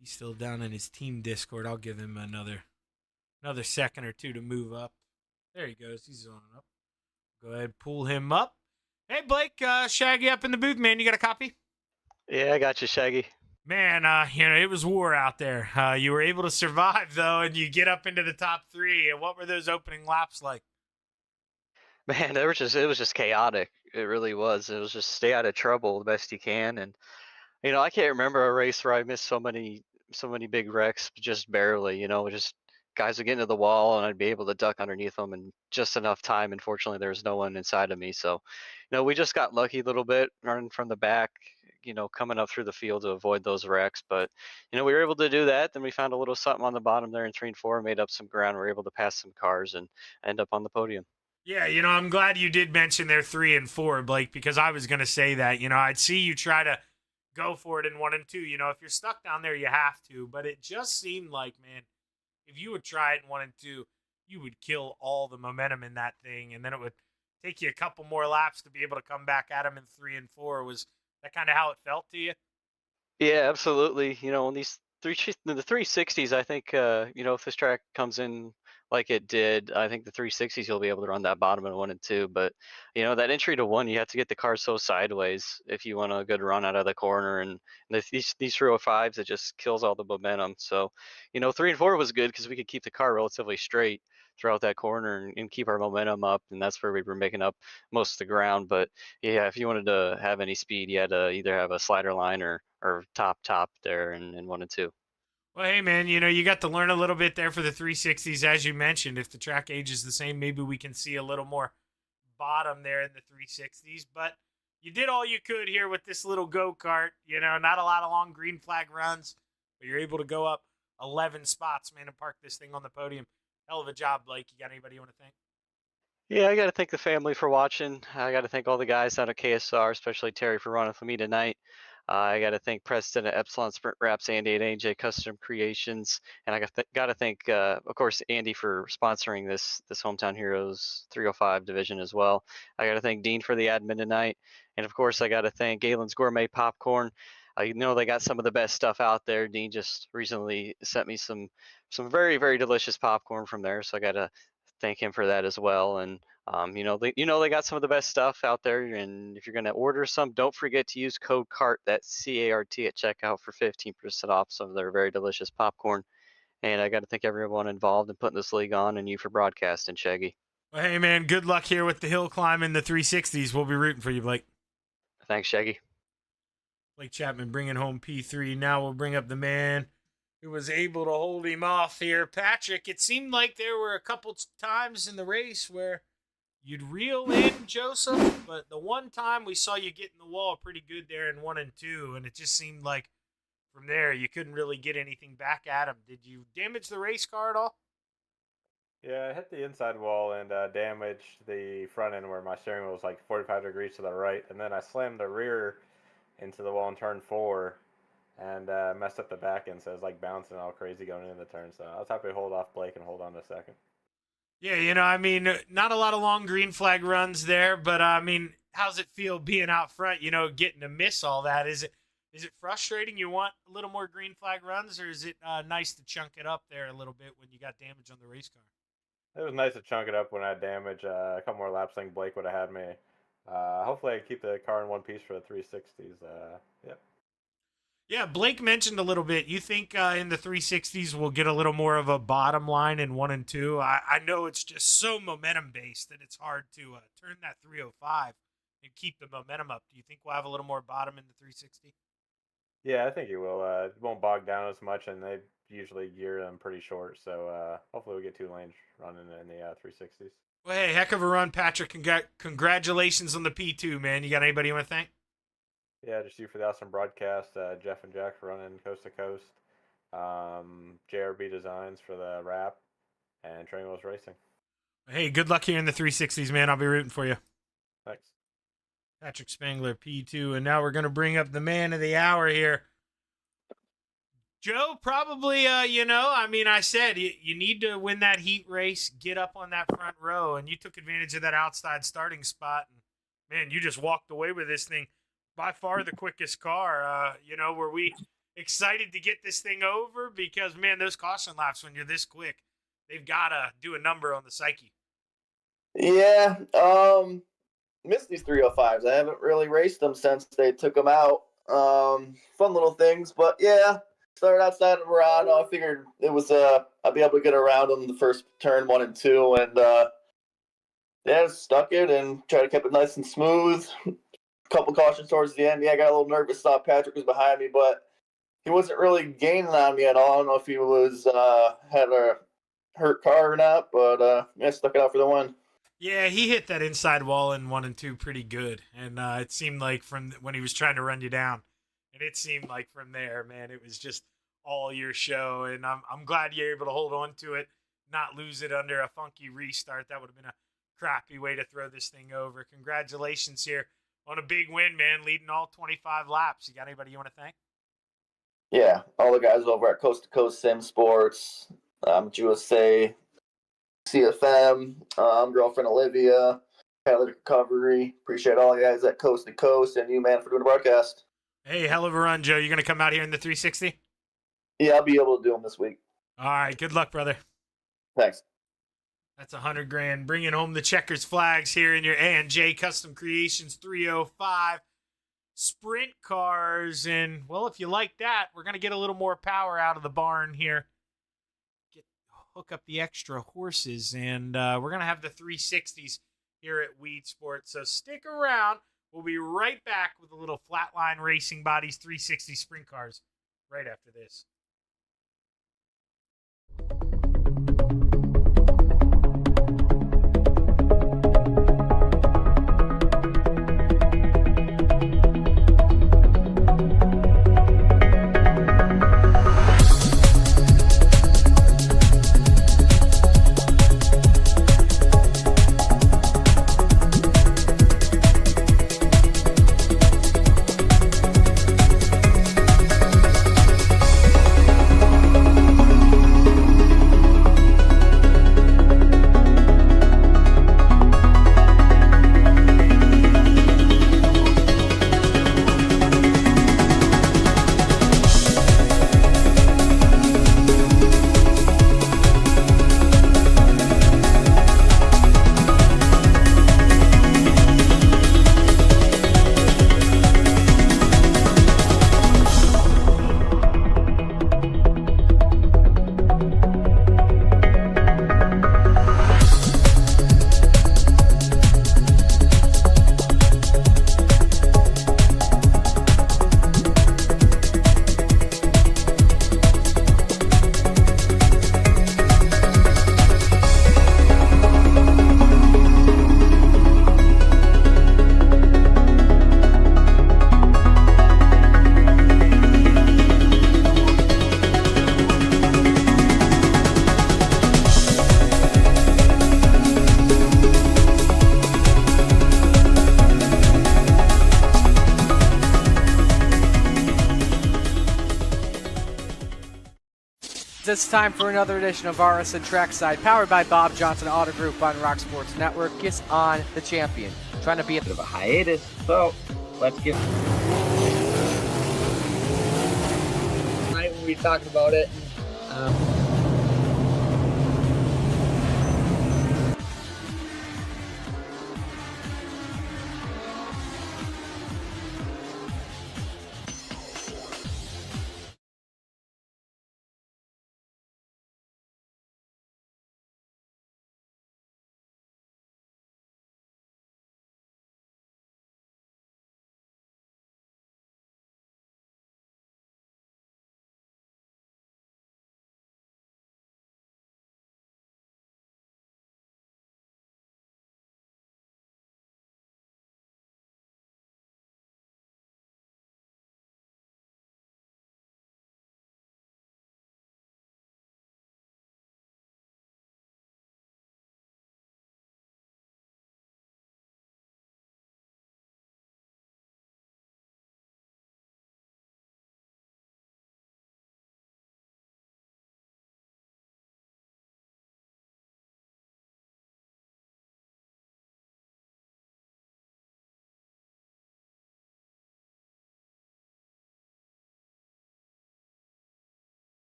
He's still down in his team Discord. I'll give him another second or two to move up. There he goes. He's on up. Go ahead, pull him up. Hey, Blake, Shaggy up in the booth, man. You got a copy? Yeah, I got you, Shaggy. Man, it was war out there. You were able to survive, though, and you get up into the top three. And what were those opening laps like? Man, it was just chaotic. It really was. It was just stay out of trouble the best you can. And I can't remember a race where I missed so many big wrecks just barely. Just guys would get into the wall and I'd be able to duck underneath them in just enough time. Unfortunately, there was no one inside of me. So, we just got lucky a little bit running from the back. Coming up through the field to avoid those wrecks. But we were able to do that. Then we found a little something on the bottom there in 3 and 4, made up some ground. We were able to pass some cars and end up on the podium. Yeah, I'm glad you did mention their 3 and 4, Blake, because I was going to say that. I'd see you try to go for it in 1 and 2. If you're stuck down there, you have to. But it just seemed like, man, if you would try it in 1 and 2, you would kill all the momentum in that thing, and then it would take you a couple more laps to be able to come back at them in 3 and 4. Was that kind of how it felt to you? Yeah, absolutely. On the 360s, I think if this track comes in like it did, I think the 360s you'll be able to run that bottom in 1 and 2. But that entry to 1, you have to get the car so sideways if you want a good run out of the corner. And these 305s, it just kills all the momentum. So 3 and 4 was good because we could keep the car relatively straight throughout that corner and keep our momentum up, and that's where we were making up most of the ground. But yeah, if you wanted to have any speed, you had to either have a slider line or top there in 1 and 2. Well, hey, man, you got to learn a little bit there for the 360s, as you mentioned. If the track age is the same, maybe we can see a little more bottom there in the 360s. But you did all you could here with this little go-kart. Not a lot of long green flag runs, but you're able to go up 11 spots, man, and park this thing on the podium. Hell of a job, Blake. You got anybody you want to thank? Yeah, I got to thank the family for watching. I got to thank all the guys out at KSR, especially Terry for running with me tonight. I got to thank Preston at Epsilon Sprint Wraps, Andy at AJ Custom Creations, and I got to thank, of course, Andy for sponsoring this Hometown Heroes 305 division as well. I got to thank Dean for the admin tonight, and of course, I got to thank Galen's Gourmet Popcorn. They got some of the best stuff out there. Dean just recently sent me some very, very delicious popcorn from there, so I got to thank him for that as well. And they got some of the best stuff out there. And if you're gonna order some, don't forget to use code CART, that's CART, at checkout for 15% off some of their very delicious popcorn. And I got to thank everyone involved in putting this league on, and you for broadcasting, Shaggy. Well, hey, man, good luck here with the hill climb in the 360s. We'll be rooting for you, Blake. Thanks, Shaggy. Blake Chapman bringing home P3. Now we'll bring up the man who was able to hold him off here. Patrick, it seemed like there were a couple times in the race where you'd reel in Joseph, but the one time we saw you get in the wall pretty good there in 1 and 2, and it just seemed like from there you couldn't really get anything back at him. Did you damage the race car at all? Yeah, I hit the inside wall and damaged the front end where my steering wheel was like 45 degrees to the right, and then I slammed the rear into the wall in turn 4 and messed up the back end, so it was like bouncing all crazy going into the turn. So I was happy to hold off Blake and hold on to second. Yeah, not a lot of long green flag runs there, but how's it feel being out front, getting to miss all that? Is it frustrating? You want a little more green flag runs, or is it nice to chunk it up there a little bit when you got damage on the race car? It was nice to chunk it up when I had damage. A couple more laps, I think Blake would have had me. Hopefully I keep the car in one piece for the 360s. Yep. Yeah, Blake mentioned a little bit. You think in the 360s we'll get a little more of a bottom line in 1 and 2? I know it's just so momentum based that it's hard to turn that 305 and keep the momentum up. Do you think we'll have a little more bottom in the 360? Yeah, I think it will. It won't bog down as much, and they usually gear them pretty short. So hopefully we get 2 lanes running in the 360s. Well, hey, heck of a run, Patrick. Congratulations on the P2, man. You got anybody you want to thank? Yeah, just you for the awesome broadcast. Jeff and Jack for running Coast to Coast. JRB Designs for the wrap, and Train Wheels Racing. Hey, good luck here in the 360s, man. I'll be rooting for you. Thanks. Patrick Spangler, P2. And now we're going to bring up the man of the hour here. Joe, probably, I said you need to win that heat race, get up on that front row, and you took advantage of that outside starting spot. And, man, you just walked away with this thing. By far the quickest car. Were we excited to get this thing over? Because, man, those caution laps, when you're this quick, they've got to do a number on the psyche. Yeah, missed these 305s. I haven't really raced them since they took them out. Fun little things, but yeah, started outside of Verano. I figured it was I'd be able to get around them the first turn 1 and 2, and yeah, just stuck it and tried to keep it nice and smooth. Couple cautions towards the end. Yeah, I got a little nervous. Thought Patrick was behind me, but he wasn't really gaining on me at all. I don't know if he was had a hurt car or not, but yeah, stuck it out for the win. Yeah, he hit that inside wall in 1 and 2 pretty good, and it seemed like from when he was trying to run you down, and it seemed like from there, man, it was just all your show, and I'm glad you're able to hold on to it, not lose it under a funky restart. That would have been a crappy way to throw this thing over. Congratulations here on a big win, man, leading all 25 laps. You got anybody you want to thank? Yeah, all the guys over at Coast to Coast Sim Sports, USA, CFM, girlfriend Olivia, Catalytic Recovery. Appreciate all the guys at Coast to Coast and you, man, for doing the broadcast. Hey, hell of a run, Joe. You going to come out here in the 360? Yeah, I'll be able to do them this week. All right, good luck, brother. Thanks. That's $100,000. Bringing home the checkers flags here in your A&J Custom Creations 305 sprint cars. And, well, if you like that, we're going to get a little more power out of the barn here. Hook up the extra horses, and we're going to have the 360s here at Weed Sports. So stick around. We'll be right back with a little Flatline Racing Bodies 360 sprint cars right after this. It's time for another edition of RSN Trackside, powered by Bob Johnson Auto Group on Rock Sports Network. Kiss on the champion. Trying to be a bit of a hiatus, so let's get. Right when we talked about it.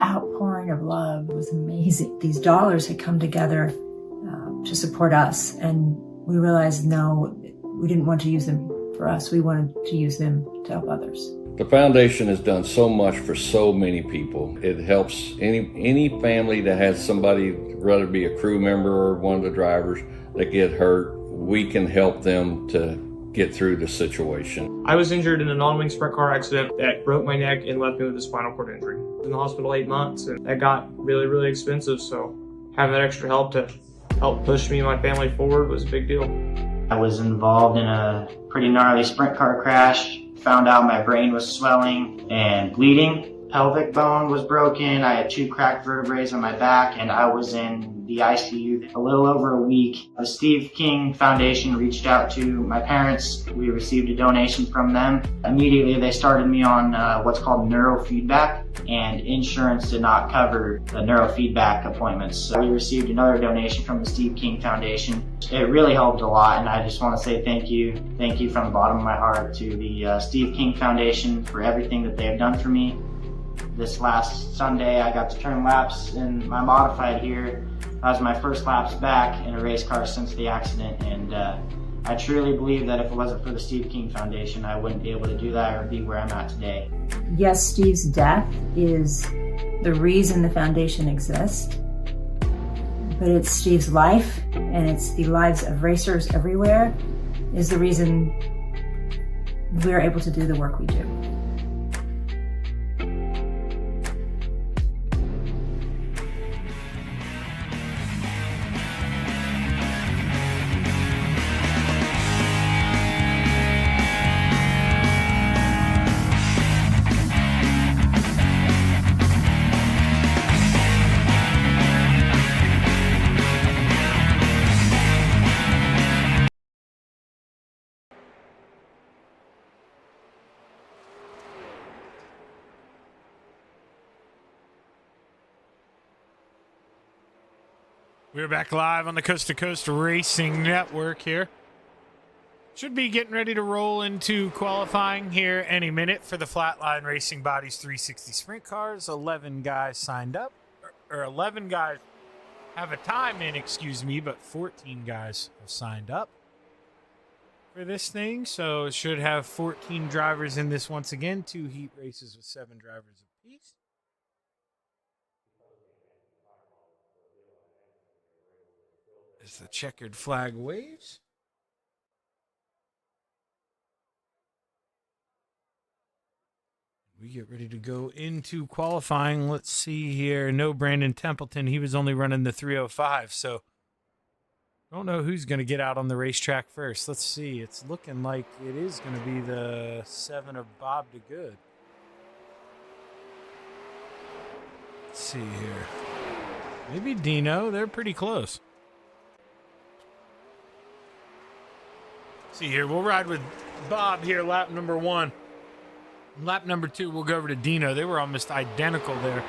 outpouring of love was amazing. These dollars had come together to support us, and we realized, no, we didn't want to use them for us. We wanted to use them to help others. The foundation has done so much for so many people. It helps any family that has somebody, whether it be a crew member or one of the drivers, that get hurt. We can help them to get through the situation. I was injured in a non-wing sprint car accident that broke my neck and left me with a spinal cord injury. I was in the hospital 8 months, and that got really, really expensive. So having that extra help to help push me and my family forward was a big deal. I was involved in a pretty gnarly sprint car crash. Found out my brain was swelling and bleeding. Pelvic bone was broken. I had 2 cracked vertebrae on my back, and I was in the ICU a little over a week. The Steve King Foundation reached out to my parents. We received a donation from them. Immediately, they started me on what's called neurofeedback, and insurance did not cover the neurofeedback appointments. So we received another donation from the Steve King Foundation. It really helped a lot, and I just want to say thank you from the bottom of my heart to the Steve King Foundation for everything that they have done for me. This last Sunday, I got to turn laps in my modified here. That was my first laps back in a race car since the accident, and I truly believe that if it wasn't for the Steve King Foundation, I wouldn't be able to do that or be where I'm at today. Yes, Steve's death is the reason the foundation exists, but it's Steve's life, and it's the lives of racers everywhere, is the reason we're able to do the work we do. We're back live on the Coast to Coast Racing Network here. Should be getting ready to roll into qualifying here any minute for the Flatline Racing Bodies 360 Sprint Cars. 11 guys signed up, or 11 guys have a time in, but 14 guys have signed up for this thing. So it should have 14 drivers in this once again. 2 heat races with 7 drivers apiece. As the checkered flag waves. We get ready to go into qualifying. Let's see here. No Brandon Templeton. He was only running the 305, so don't know who's going to get out on the racetrack first. Let's see. It's looking like it is going to be the 7 of Bob to Good. Let's see here. Maybe Dino. They're pretty close. See here, we'll ride with Bob here, lap number 1. Lap number 2, we'll go over to Dino. They were almost identical there.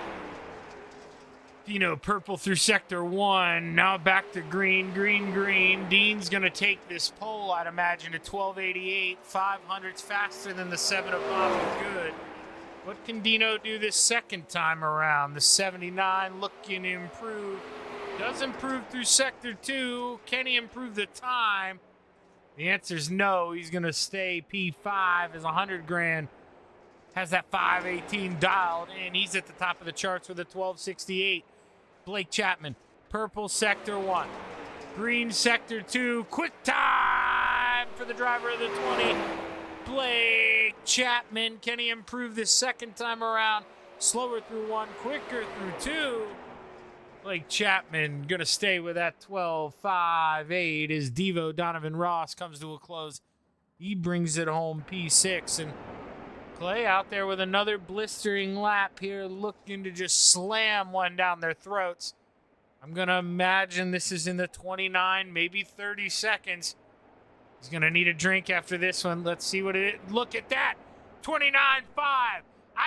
Dino purple through sector 1. Now back to green, green, green. Dean's going to take this pole, I'd imagine, at 1288. 500's faster than the 7 of Bob Good. What can Dino do this second time around? The 79 looking to improve. Does improve through sector 2. Can he improve the time? The answer is no. He's going to stay P5 as 100 grand. Has that 518 dialed in. He's at the top of the charts with a 1268. Blake Chapman, purple sector 1. Green sector 2. Quick time for the driver of the 20. Blake Chapman. Can he improve this second time around? Slower through 1, quicker through 2. Blake Chapman going to stay with that 12.58 as Devo Donovan Ross comes to a close. He brings it home P6. And Clay out there with another blistering lap here, looking to just slam one down their throats. I'm going to imagine this is in the 29, maybe 30 seconds. He's going to need a drink after this one. Let's see what it is. Look at that. 29.5. I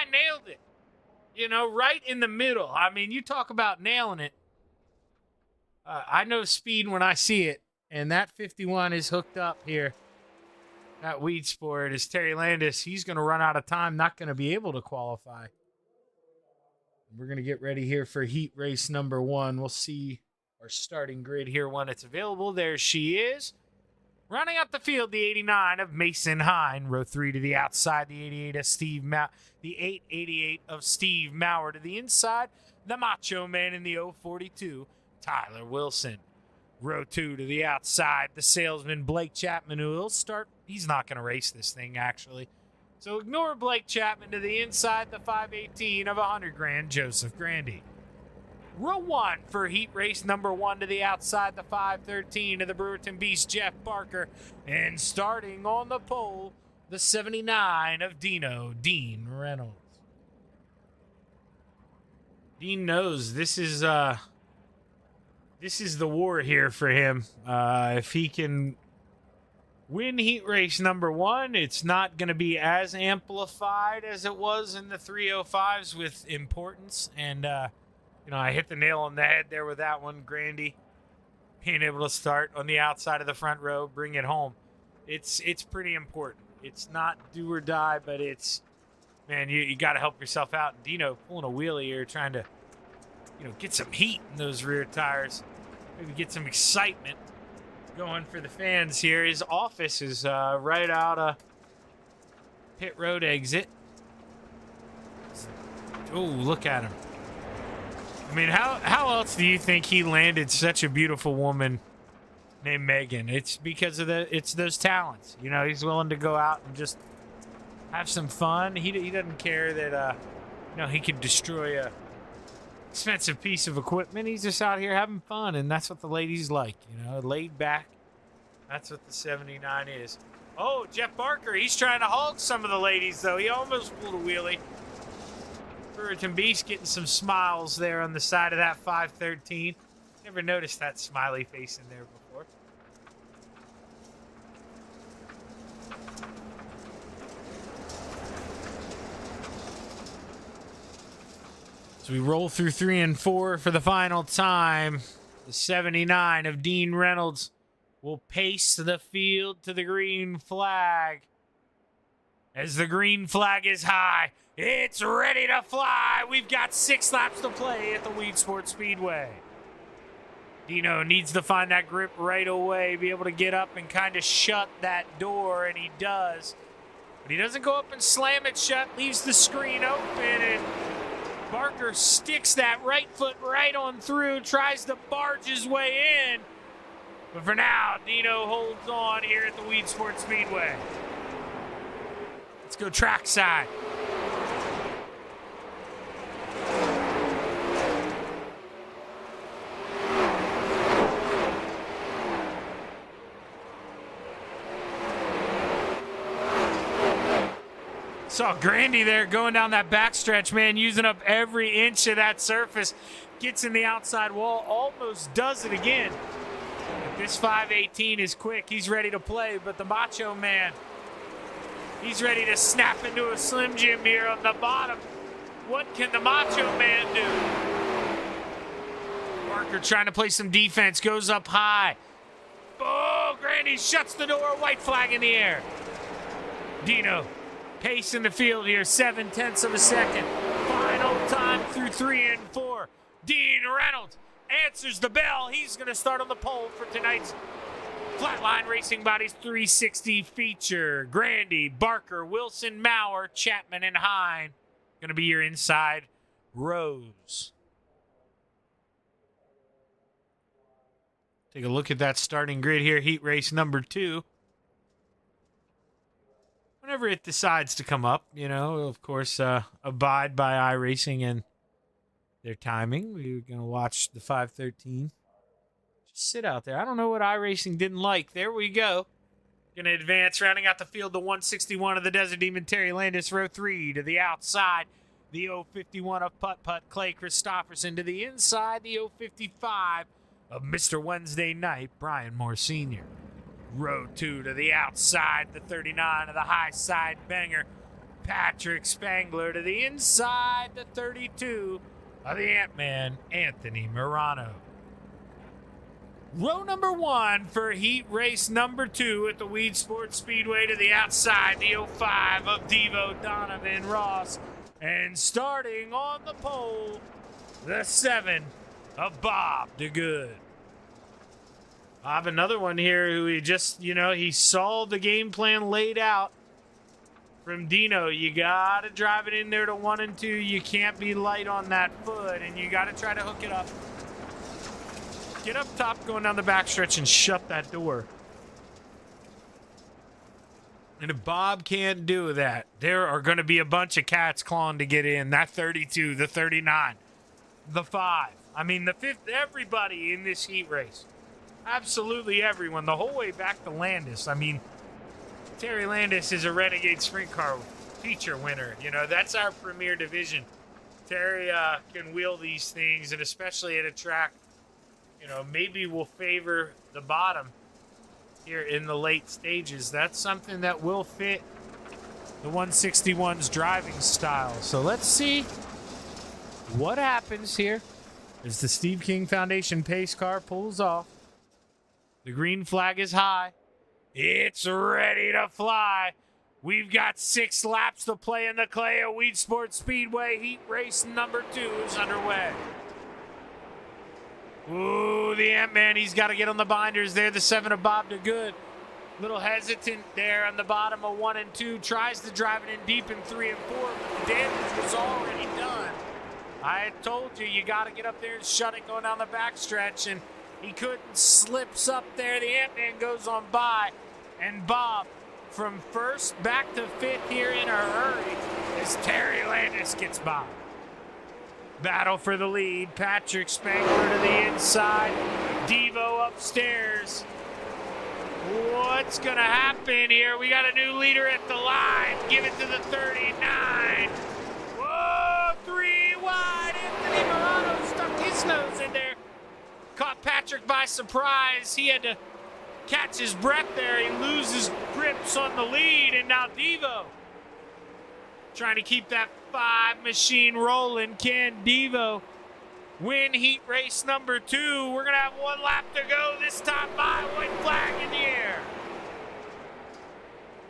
nailed it. You know, right in the middle. I mean, you talk about nailing it. I know speed when I see it. And that 51 is hooked up here. That Weed Sport is Terry Landis. He's going to run out of time, not going to be able to qualify. We're going to get ready here for heat race number 1. We'll see our starting grid here when it's available. There she is. Running up the field, the 89 of Mason Hine. Row 3 to the outside, the 88 of the 888 of Steve Maurer. To the inside, the Macho Man in the 042, Tyler Wilson. Row 2 to the outside, the salesman Blake Chapman, who will start. He's not going to race this thing, actually. So ignore Blake Chapman. To the inside, the 518 of 100 grand, Joseph Grandy. Row 1 for heat race number 1 to the outside, the 513 of the Brewerton Beast, Jeff Barker. And starting on the pole, the 79 of Dean Reynolds. Dean knows this is the war here for him. If he can win heat race number 1, it's not going to be as amplified as it was in the 305s with importance. And, I hit the nail on the head there with that one. Grandy being able to start on the outside of the front row, bring it home. It's pretty important. It's not do or die, but it's, man, you got to help yourself out. And Dino pulling a wheelie here, trying to, get some heat in those rear tires. Maybe get some excitement going for the fans here. His office is right out of pit road exit. Oh, look at him. I mean, how else do you think he landed such a beautiful woman named Megan? It's because of it's those talents. He's willing to go out and just have some fun. He doesn't care that he could destroy a expensive piece of equipment. He's just out here having fun, and that's what the ladies like. Laid back. That's what the 79 is. Oh, Jeff Barker, he's trying to hog some of the ladies, though. He almost pulled a wheelie. Brewerton Beast getting some smiles there on the side of that 513. Never noticed that smiley face in there before. So we roll through 3 and 4 for the final time. The 79 of Dean Reynolds will pace the field to the green flag. As the green flag is high, it's ready to fly. We've got 6 laps to play at the Weed Sports Speedway. Dino needs to find that grip right away, be able to get up and kind of shut that door, and he does. But he doesn't go up and slam it shut, leaves the screen open, and Barker sticks that right foot right on through, tries to barge his way in. But for now, Dino holds on here at the Weed Sports Speedway. Let's go trackside. Saw Grandy there going down that backstretch, man, using up every inch of that surface. Gets in the outside wall, almost does it again. But this 518 is quick. He's ready to play, but the Macho Man, he's ready to snap into a Slim Jim here on the bottom. What can the Macho Man do? Barker trying to play some defense, goes up high. Oh, Grandy shuts the door, white flag in the air. Dino, pace in the field here, 0.7 of a second. Final time through 3 and 4. Dean Reynolds answers the bell. He's going to start on the pole for tonight's Flatline Racing Bodies 360 feature. Grandy, Barker, Wilson, Maurer, Chapman, and Hine going to be your inside rows. Take a look at that starting grid here. Heat race number 2. Whenever it decides to come up, of course, abide by iRacing and their timing. We're going to watch the 513. Just sit out there. I don't know what iRacing didn't like. There we go. Going to advance, rounding out the field, the 161 of the Desert Demon, Terry Landis, row 3 to the outside. The 051 of Putt Putt, Clay Christopherson, to the inside. The 055 of Mr. Wednesday Night, Brian Moore Sr. Row 2 to the outside, the 39 of the high side banger, Patrick Spangler, to the inside, the 32 of the Ant-Man, Anthony Morano. Row number 1 for heat race number 2 at the Weed Sports Speedway, to the outside, the 05 of Devo Donovan Ross. And starting on the pole, the 7 of Bob DeGood. I have another one here who he just, he saw the game plan laid out from Dino. You got to drive it in there to 1 and 2. You can't be light on that foot, and you got to try to hook it up. Get up top going down the backstretch and shut that door. And if Bob can't do that, there are going to be a bunch of cats clawing to get in. That 32, the 39, the 5. I mean, the 5th, everybody in this heat race. Absolutely everyone, the whole way back to Landis. I mean, Terry Landis is a Renegade Sprint Car feature winner. That's our premier division. Terry can wheel these things, and especially at a track, maybe will favor the bottom here in the late stages. That's something that will fit the 161's driving style. So let's see what happens here as the Steve King Foundation pace car pulls off. The green flag is high. It's ready to fly. We've got 6 laps to play in the clay at Weed Sports Speedway. Heat race number 2 is underway. Ooh, the Ant-Man, he's got to get on the binders there. The 7 of Bob DeGood. Little hesitant there on the bottom of 1 and 2. Tries to drive it in deep in 3 and 4, but the damage was already done. I had told you, you got to get up there and shut it going down the backstretch, and he couldn't. Slips up there. The Ant-Man goes on by, and Bob from 1st back to 5th here in a hurry as Terry Landis gets by. Battle for the lead. Patrick Spangler to the inside. Devo upstairs. What's going to happen here? We got a new leader at the line. Give it to the 39. Whoa, 3 wide. Anthony Morano stuck his nose in there. Caught Patrick by surprise. He had to catch his breath there. He loses grips on the lead, and now Devo trying to keep that 5 machine rolling. Can Devo win heat race number 2? We're going to have 1 lap to go. This time by white flag in the air.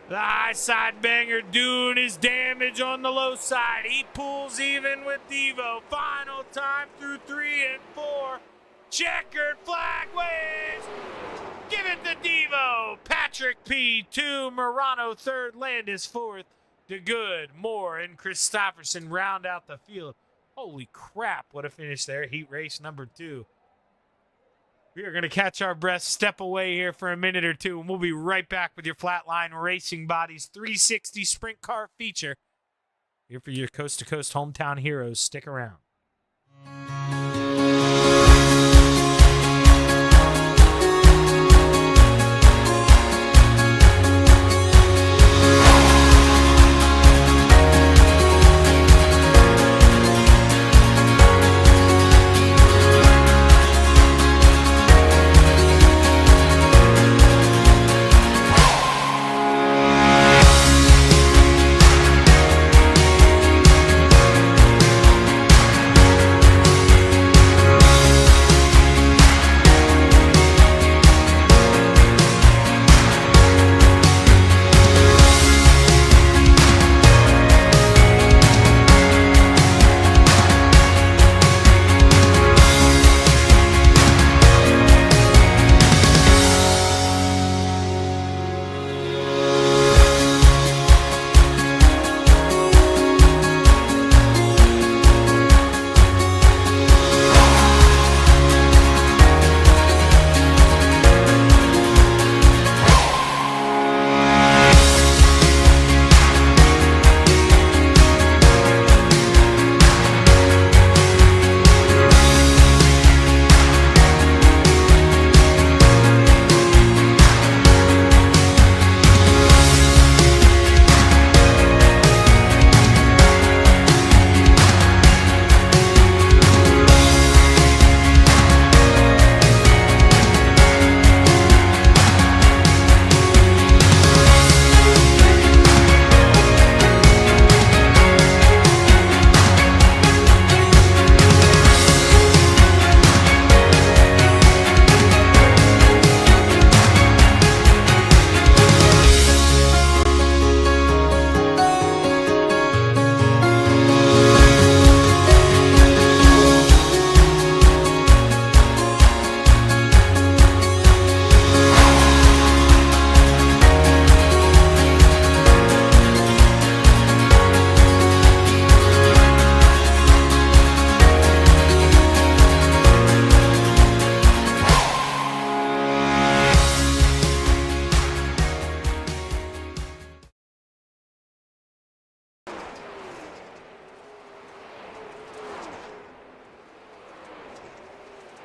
The high side banger doing his damage on the low side. He pulls even with Devo. Final time through 3 and 4. Checkered flag waves. Give it to Devo. Patrick P. 2. Morano 3rd. Landis 4th. DeGood, Moore, and Christopherson round out the field. Holy crap, what a finish there. Heat race number 2. We are going to catch our breath, step away here for a minute or two, and we'll be right back with your Flatline Racing Bodies 360 Sprint Car feature. Here for your Coast to Coast hometown heroes. Stick around.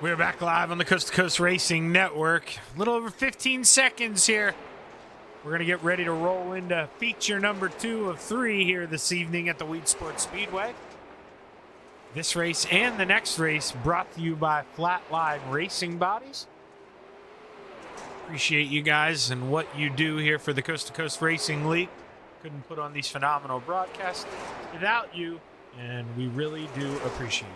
We're back live on the Coast to Coast Racing Network. A little over 15 seconds here. We're going to get ready to roll into feature number 2 of 3 here this evening at the Weed Sports Speedway. This race and the next race brought to you by Flatline Racing Bodies. Appreciate you guys and what you do here for the Coast to Coast Racing League. Couldn't put on these phenomenal broadcasts without you, and we really do appreciate it.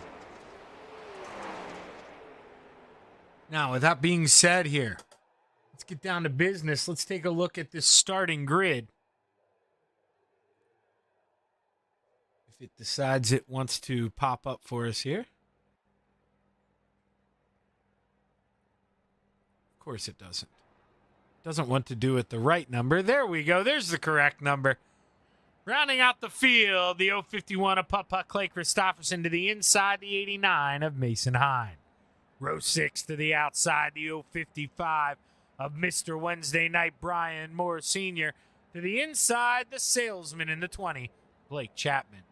Now, with that being said here, let's get down to business. Let's take a look at this starting grid. If it decides it wants to pop up for us here. Of course it doesn't. Doesn't want to do it the right number. There we go. There's the correct number. Rounding out the field, the 051 of Putt Clay Christopherson to the inside, the 89 of Mason Hine. Row 6 to the outside, the 055 of Mr. Wednesday Night Brian Moore Sr. To the inside, the salesman in the 20, Blake Chapman.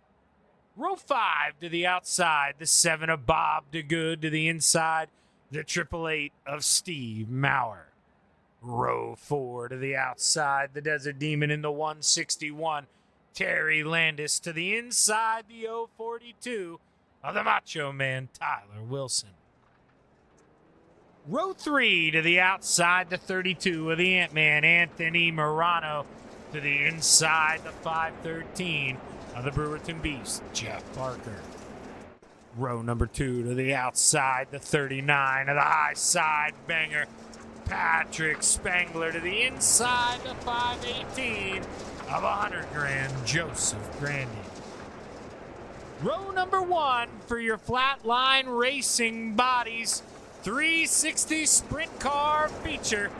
Row 5 to the outside, the 7 of Bob DeGood. To the inside, the 888 of Steve Maurer. Row 4 to the outside, the Desert Demon in the 161, Terry Landis. To the inside, the 042 of the Macho Man, Tyler Wilson. Row 3 to the outside, the 32 of the Ant-Man, Anthony Morano. To the inside, the 513 of the Brewerton Beast, Jeff Parker. Row number 2 to the outside, the 39 of the high side banger, Patrick Spangler. To the inside, the 518 of 100 grand, Joseph Grandy. Row number 1 for your Flatline Racing Bodies 360 Sprint Car feature.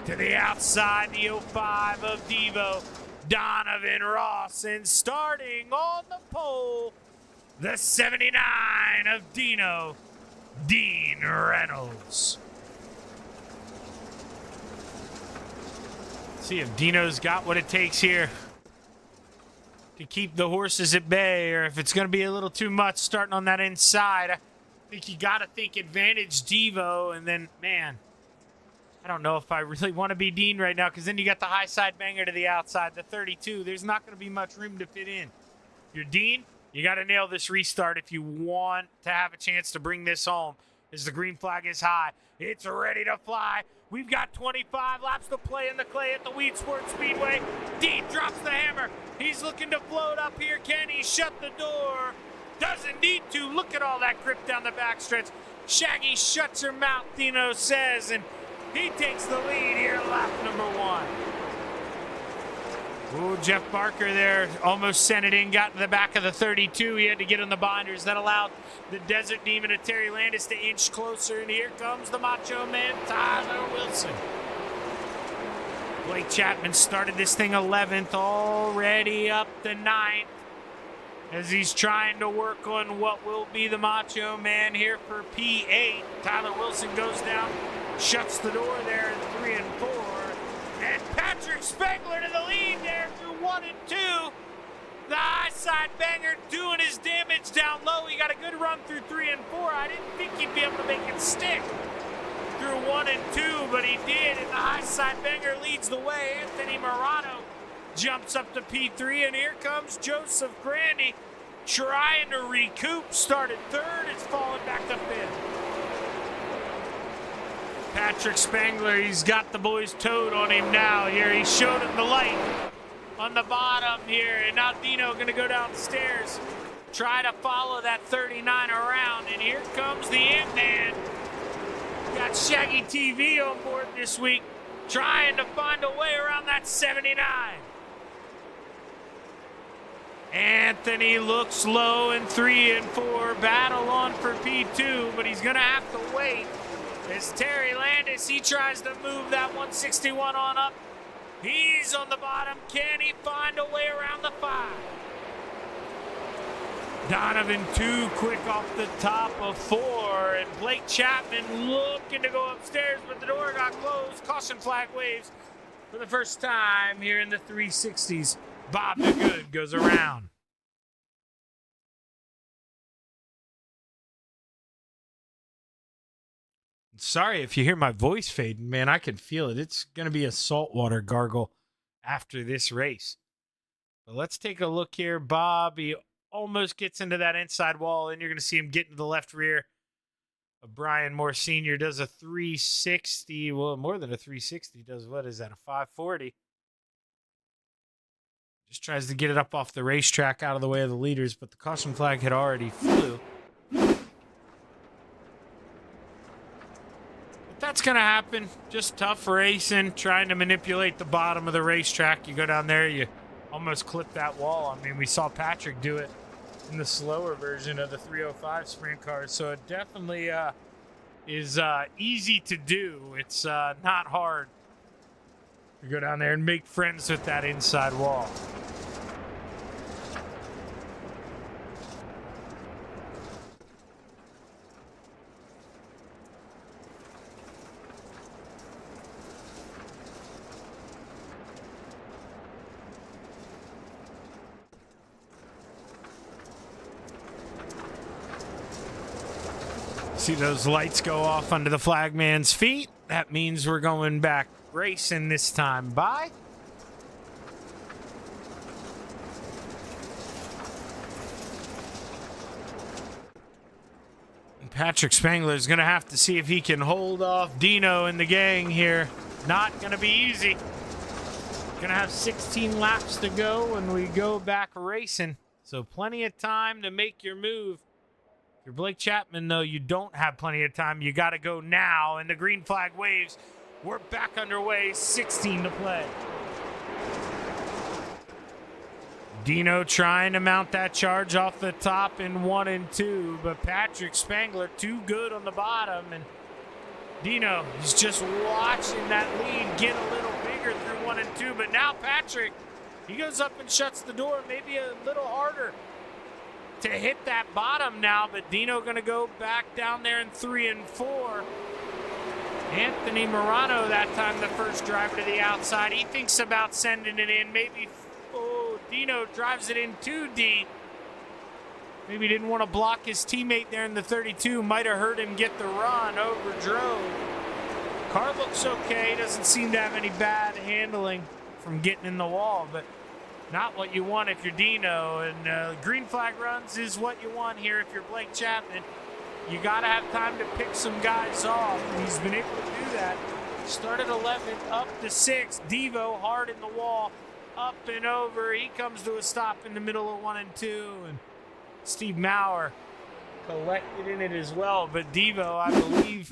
To the outside, the 05 of Devo, Donovan Ross. And starting on the pole, the 79 of Dino, Dean Reynolds. See if Dino's got what it takes here to keep the horses at bay, or if it's going to be a little too much starting on that inside. I think you got to think advantage Devo, and then, man, I don't know if I really want to be Dean right now, because then you got the high side banger to the outside, the 32. There's not going to be much room to fit in. If you're Dean, you got to nail this restart if you want to have a chance to bring this home. As the green flag is high, it's ready to fly. We've got 25 laps to play in the clay at the Weed Sports Speedway. Dean drops the hammer. He's looking to float up here. Can he shut the door? Doesn't need to. Look at all that grip down the backstretch. Shaggy shuts her mouth, Dino says, and he takes the lead here, lap number 1. Ooh, Jeff Barker there almost sent it in, got to the back of the 32. He had to get on the binders. That allowed the Desert Demon of Terry Landis to inch closer, and here comes the Macho Man, Tyler Wilson. Blake Chapman started this thing 11th, already up to 9th, as he's trying to work on what will be the Macho Man here for P8. Tyler Wilson goes down, shuts the door there in 3 and 4. And Patrick Spangler to the lead there through 1 and 2. The high side banger doing his damage down low. He got a good run through 3 and 4. I didn't think he'd be able to make it stick through 1 and 2, but he did. And the high side banger leads the way. Anthony Morano jumps up to P3, and here comes Joseph Grandy trying to recoup. Started 3rd, it's fallen back to 5th. Patrick Spangler, he's got the boys towed on him now here. He showed him the light on the bottom here, and now Dino going to go downstairs, try to follow that 39 around, and here comes the Ant-Man. Got Shaggy TV on board this week, trying to find a way around that 79. Anthony looks low in 3 and 4, battle on for P2, but he's going to have to wait. As Terry Landis, he tries to move that 161 on up. He's on the bottom. Can he find a way around the 5? Donovan too quick off the top of 4. And Blake Chapman looking to go upstairs, but the door got closed. Caution flag waves for the first time here in the 360s. Bob DeGood goes around. Sorry if you hear my voice fading, man. I can feel it. It's going to be a saltwater gargle after this race. But let's take a look here. Bob, he almost gets into that inside wall, and you're going to see him get into the left rear of Brian Moore Sr. Does a 360. Well, more than a 360. Does, what is that, a 540? Just tries to get it up off the racetrack out of the way of the leaders, but the caution flag had already flew. That's going to happen. Just tough racing, trying to manipulate the bottom of the racetrack. You go down there, you almost clip that wall. I mean, we saw Patrick do it in the slower version of the 305 sprint cars, so it definitely is easy to do. It's not hard to go down there and make friends with that inside wall. See those lights go off under the flagman's feet? That means we're going back racing this time. Bye. And Patrick Spangler is going to have to see if he can hold off Dino and the gang here. Not going to be easy. Going to have 16 laps to go when we go back racing. So plenty of time to make your move. If you're Blake Chapman, though, you don't have plenty of time. You got to go now, and the green flag waves. We're back underway, 16 to play. Dino trying to mount that charge off the top in 1 and 2, but Patrick Spangler too good on the bottom, and Dino is just watching that lead get a little bigger through 1 and 2, but now Patrick, he goes up and shuts the door, maybe a little harder to hit that bottom now, but Dino going to go back down there in 3 and 4. Anthony Morano that time the first driver to the outside. He thinks about sending it in. Maybe, Dino drives it in too deep. Maybe didn't want to block his teammate there in the 32. Might have hurt him get the run, overdrove. Car looks okay. Doesn't seem to have any bad handling from getting in the wall, but not what you want if you're Dino, and green flag runs is what you want here if you're Blake Chapman. You got to have time to pick some guys off, and he's been able to do that. Started 11th, up to 6th. Devo hard in the wall, up and over. He comes to a stop in the middle of 1 and 2, and Steve Maurer collected in it as well. But Devo, I believe,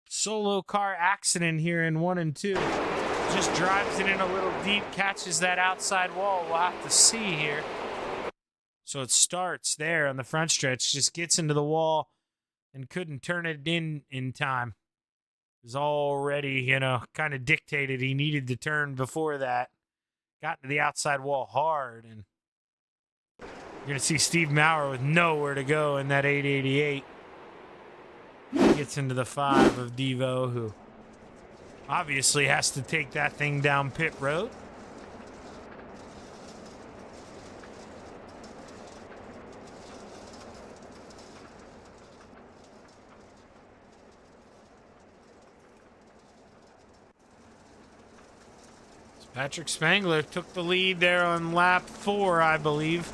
solo car accident here in 1 and 2. Just drives it in a little deep, catches that outside wall. We'll have to see here. So it starts there on the front stretch, just gets into the wall and couldn't turn it in time. It was already, kind of dictated he needed to turn before that. Got to the outside wall hard, and you're going to see Steve Maurer with nowhere to go in that 888. Gets into the 5 of Devo, who obviously has to take that thing down pit road. Patrick Spangler took the lead there on lap 4, I believe.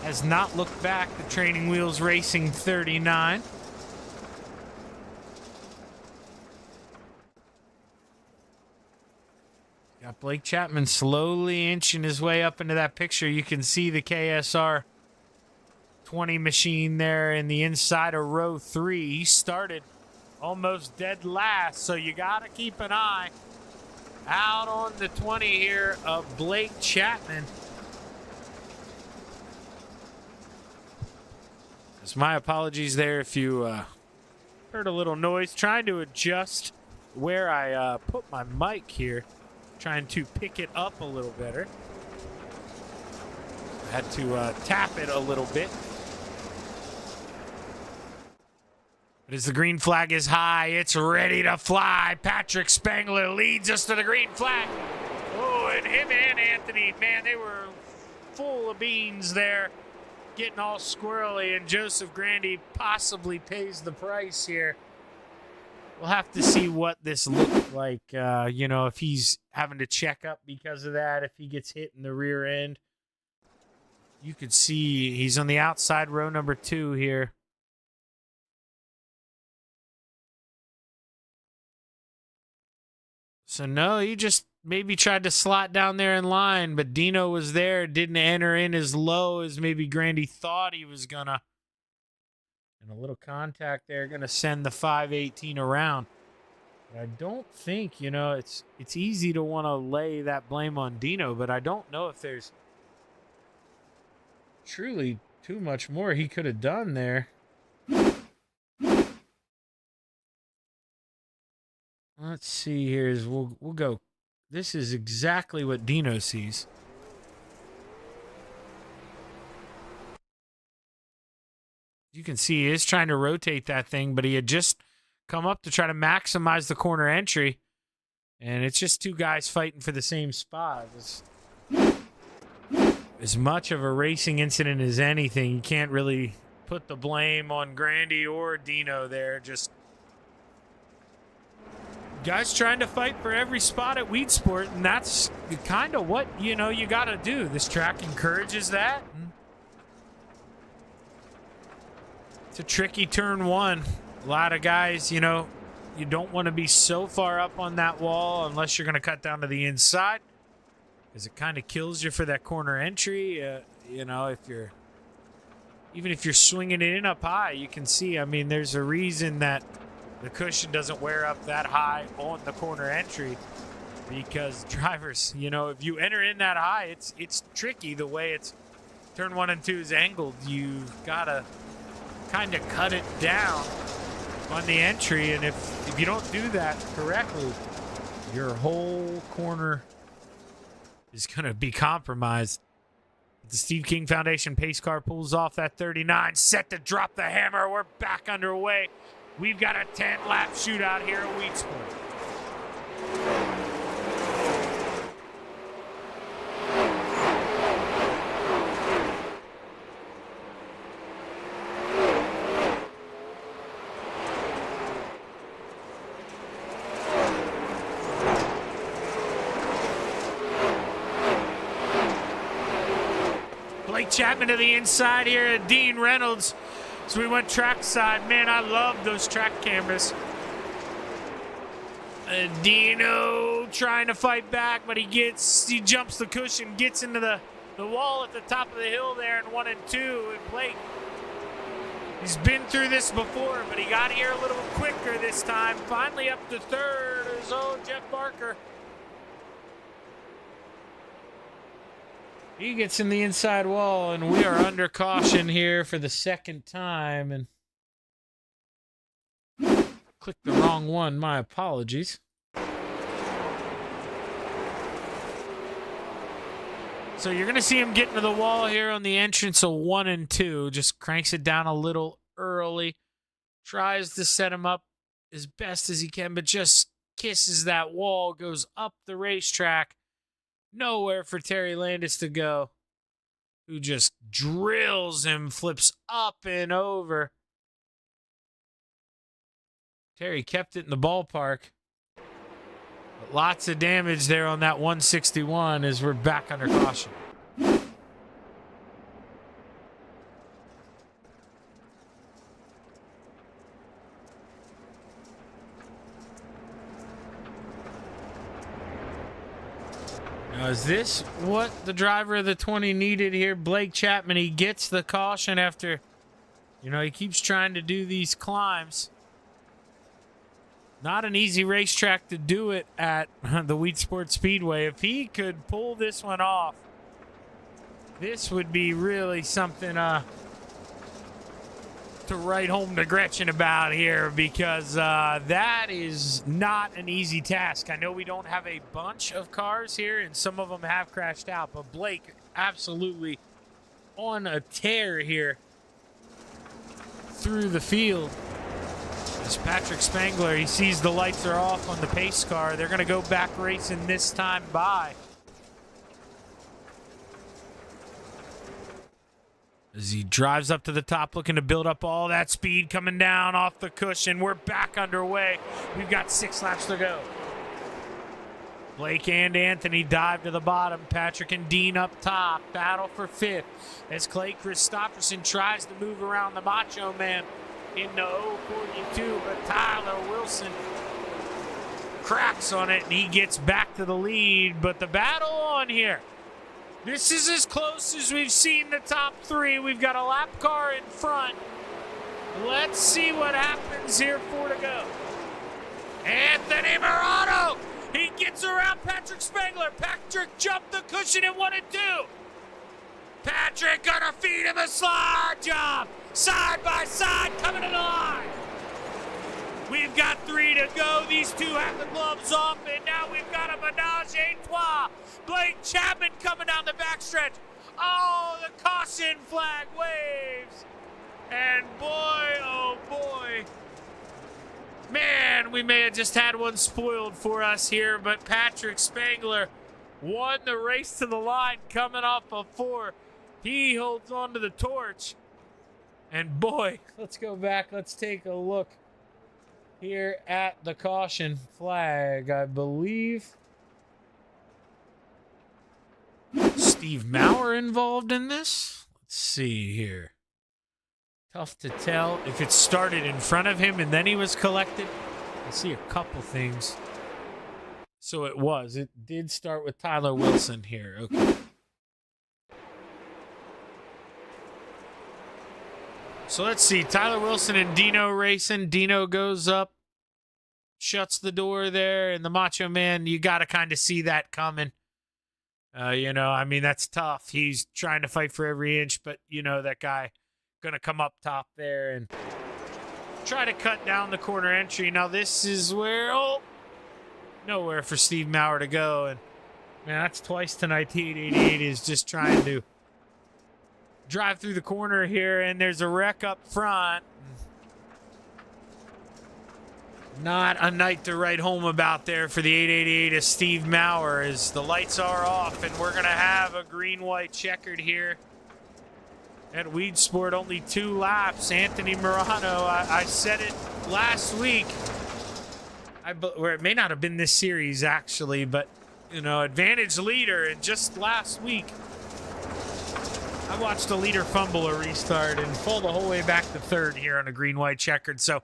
Has not looked back. The Training Wheels Racing 39. Got Blake Chapman slowly inching his way up into that picture. You can see the KSR 20 machine there in the inside of row 3. He started almost dead last, so you got to keep an eye out on the 20 here of Blake Chapman. It's my apologies there if you heard a little noise. Trying to adjust where I put my mic here. Trying to pick it up a little better. I had to tap it a little bit. But as the green flag is high, it's ready to fly. Patrick Spangler leads us to the green flag. Oh, and him and Anthony, man, they were full of beans there, getting all squirrely, and Joseph Grandy possibly pays the price here. we'll have to see what this looks like. You know, if he's having to check up because of that, if he gets hit in the rear end. You could see he's on the outside row number 2 here. So no, he just maybe tried to slot down there in line, but Dino was there, didn't enter in as low as maybe Grandy thought he was gonna. And a little contact there, gonna send the 518 around. But I don't think, you know, it's easy to want to lay that blame on Dino, but I don't know if there's truly too much more he could have done there. Let's see here. We'll go. This is exactly what Dino sees. You can see he is trying to rotate that thing, but he had just come up to try to maximize the corner entry. And it's just two guys fighting for the same spot. It's as much of a racing incident as anything. You can't really put the blame on Grandy or Dino there. Just guys trying to fight for every spot at Weed Sport, and that's kind of what, you know, you got to do. This track encourages that. It's a tricky turn one. A lot of guys, you know, you don't want to be so far up on that wall unless you're going to cut down to the inside, because it kind of kills you for that corner entry. You know, even if you're swinging it in up high, you can see, I mean, there's a reason that the cushion doesn't wear up that high on the corner entry, because drivers, you know, if you enter in that high, it's tricky the way it's turn 1 and 2 is angled. You've got to kind of cut it down on the entry, and if you don't do that correctly, your whole corner is going to be compromised. The Steve King Foundation pace car pulls off that 39, set to drop the hammer. We're back underway. We've got a 10-lap shootout here at Weed Sport. Blake Chapman to the inside here at Dean Reynolds. So we went trackside. Man, I love those track cameras. Dino trying to fight back, but he jumps the cushion, gets into the wall at the top of the hill there in 1 and 2. And Blake, he's been through this before, but he got here a little quicker this time. Finally up to third. His own Jeff Barker. He gets in the inside wall, and we are under caution here for the second time. And clicked the wrong one. My apologies. So you're going to see him get into the wall here on the entrance of 1 and 2. Just cranks it down a little early. Tries to set him up as best as he can, but just kisses that wall. Goes up the racetrack. Nowhere for Terry Landis to go, who just drills him, flips up and over. Terry kept it in the ballpark. But lots of damage there on that 161 as we're back under caution. Now, is this what the driver of the 20 needed here? Blake Chapman, he gets the caution after, you know, he keeps trying to do these climbs. Not an easy racetrack to do it at the Weed Sport Speedway. If he could pull this one off, this would be really something to write home to Gretchen about here, because that is not an easy task. I know we don't have a bunch of cars here, and some of them have crashed out, but Blake absolutely on a tear here through the field. As Patrick Spangler, he sees the lights are off on the pace car. They're going to go back racing this time by. as he drives up to the top, looking to build up all that speed coming down off the cushion. We're back underway. We've got 6 laps to go. Blake and Anthony dive to the bottom. Patrick and Dean up top. Battle for 5th as Clay Christopherson tries to move around the Macho Man into 042, but Tyler Wilson cracks on it and he gets back to the lead. But the battle on here. This is as close as we've seen the top 3. We've got a lap car in front. Let's see what happens here. 4 to go. Anthony Morano. He gets around Patrick Spangler. Patrick jumped the cushion in 1 and 2. Patrick gonna feed him a slide job. Side by side coming to the line. We've got 3 to go. These two have the gloves off, and now we've got a menage a trois. Blake Chapman coming down the backstretch. Oh, the caution flag waves. And boy, oh boy. Man, we may have just had one spoiled for us here, but Patrick Spangler won the race to the line coming off of 4. He holds on to the torch. And boy, let's go back. Let's take a look here at the caution flag. I believe Steve Maurer involved in this. Let's see here. Tough to tell if it started in front of him and then he was collected. I see a couple things. So it did start with Tyler Wilson here. Okay. So let's see. Tyler Wilson and Dino racing. Dino goes up, shuts the door there, and the Macho Man, you got to kind of see that coming. I mean, that's tough. He's trying to fight for every inch, but, that guy going to come up top there and try to cut down the corner entry. Now, this is where, nowhere for Steve Maurer to go. And, man, that's twice tonight. The 888 is just trying to drive through the corner here, and there's a wreck up front. Not a night to write home about there for the 888 as Steve Maurer, as the lights are off, and we're going to have a green-white checkered here at Weed Sport. Only 2 laps. Anthony Morano, I said it last week, or it may not have been this series, actually, but, advantage leader, and just last week, I watched a leader fumble a restart and fall the whole way back to 3rd here on a green-white checkered. So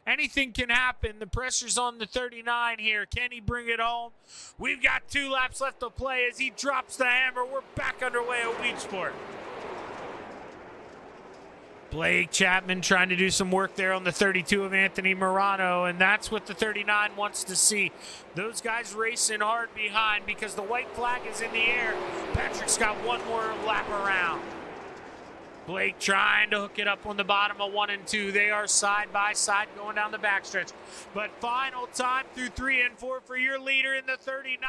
anything can happen. The pressure's on the 39 here. Can he bring it home? We've got 2 laps left to play as he drops the hammer. We're back underway at Weed Sport. Blake Chapman trying to do some work there on the 32 of Anthony Morano, and that's what the 39 wants to see. Those guys racing hard behind because the white flag is in the air. Patrick's got 1 more lap around. Blake trying to hook it up on the bottom of 1 and 2. They are side by side going down the backstretch. But final time through 3 and 4 for your leader in the 39.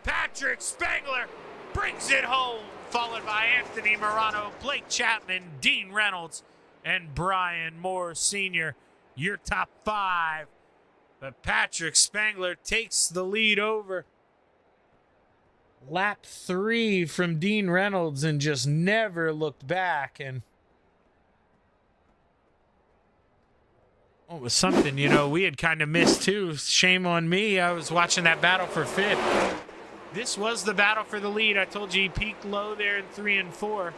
Patrick Spangler brings it home, followed by Anthony Morano, Blake Chapman, Dean Reynolds, and Brian Moore Sr. Your top 5. But Patrick Spangler takes the lead over. Lap 3 from Dean Reynolds and just never looked back. And it was something, we had kind of missed too. Shame on me. I was watching that battle for 5th. This was the battle for the lead. I told you he peaked low there in 3 and 4.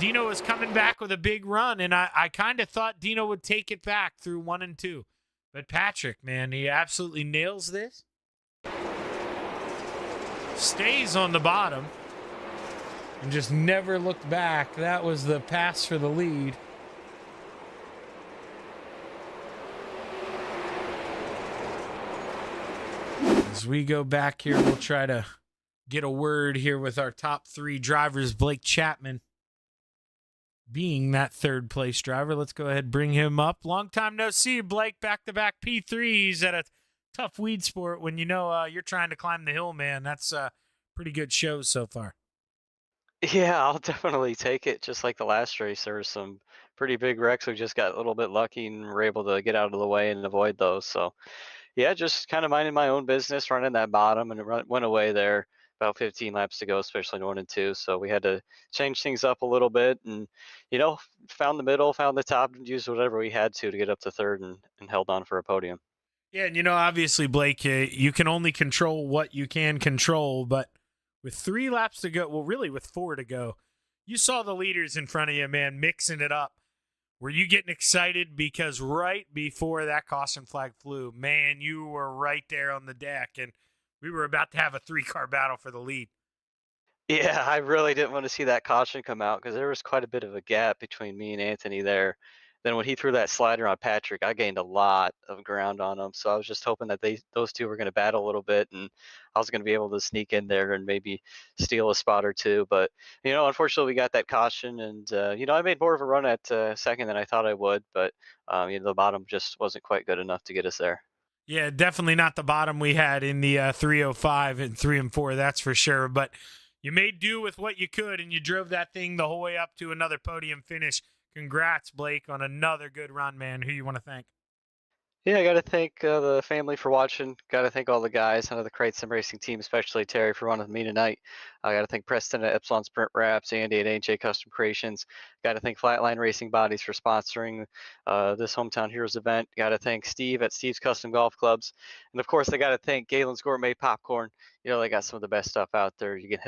Dino was coming back with a big run, and I kind of thought Dino would take it back through 1 and 2. But Patrick, man, he absolutely nails this. Stays on the bottom and just never looked back. That was the pass for the lead. As we go back here, we'll try to get a word here with our top 3 drivers. Blake Chapman being that 3rd place driver. Let's go ahead and bring him up. Long time no see, Blake. Back-to-back P3s at a tough Weed Sport when you're trying to climb the hill, man. That's a pretty good show so far. Yeah, I'll definitely take it. Just like the last race, there were some pretty big wrecks. We just got a little bit lucky and were able to get out of the way and avoid those. So, yeah, just kind of minding my own business, running that bottom, and it went away there. about 15 laps to go, especially in 1 and 2. So we had to change things up a little bit, and found the middle, found the top, and used whatever we had to get up to third, and held on for a podium. Yeah, and obviously, Blake, you can only control what you can control, but with 3 laps to go, well, really with 4 to go, you saw the leaders in front of you, man, mixing it up. Were you getting excited? Because right before that caution flag flew, man, you were right there on the deck, and we were about to have a 3-car battle for the lead. Yeah, I really didn't want to see that caution come out because there was quite a bit of a gap between me and Anthony there. Then when he threw that slider on Patrick, I gained a lot of ground on him. So I was just hoping that those two were going to battle a little bit, and I was going to be able to sneak in there and maybe steal a spot or two. But unfortunately, we got that caution, and I made more of a run at second than I thought I would. But the bottom just wasn't quite good enough to get us there. Yeah, definitely not the bottom we had in the 305 and 3 and 4, that's for sure. But you made do with what you could, and you drove that thing the whole way up to another podium finish. Congrats, Blake, on another good run, man. Who you want to thank? Yeah, I got to thank the family for watching. Got to thank all the guys under the Crate Sim Racing team, especially Terry for running with me tonight. I got to thank Preston at Epsilon Sprint Wraps, Andy at AJ Custom Creations. Got to thank Flatline Racing Bodies for sponsoring this Hometown Heroes event. Got to thank Steve at Steve's Custom Golf Clubs. And of course, I got to thank Galen's Gourmet Popcorn. They got some of the best stuff out there. You can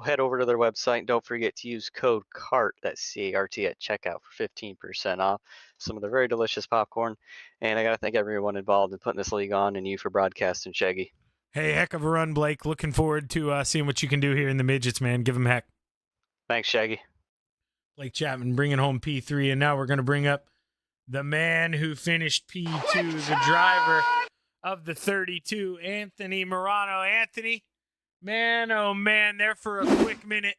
head over to their website, and don't forget to use code CART, that's C-A-R-T, at checkout for 15% off some of the very delicious popcorn. And I got to thank everyone involved in putting this league on, and you for broadcasting, Shaggy. Hey, heck of a run, Blake. Looking forward to seeing what you can do here in the midgets, man. Give them heck. Thanks, Shaggy. Blake Chapman bringing home P3, and now we're going to bring up the man who finished P2, the driver of the 32, Anthony Morano. Anthony, man, oh man, there for a quick minute,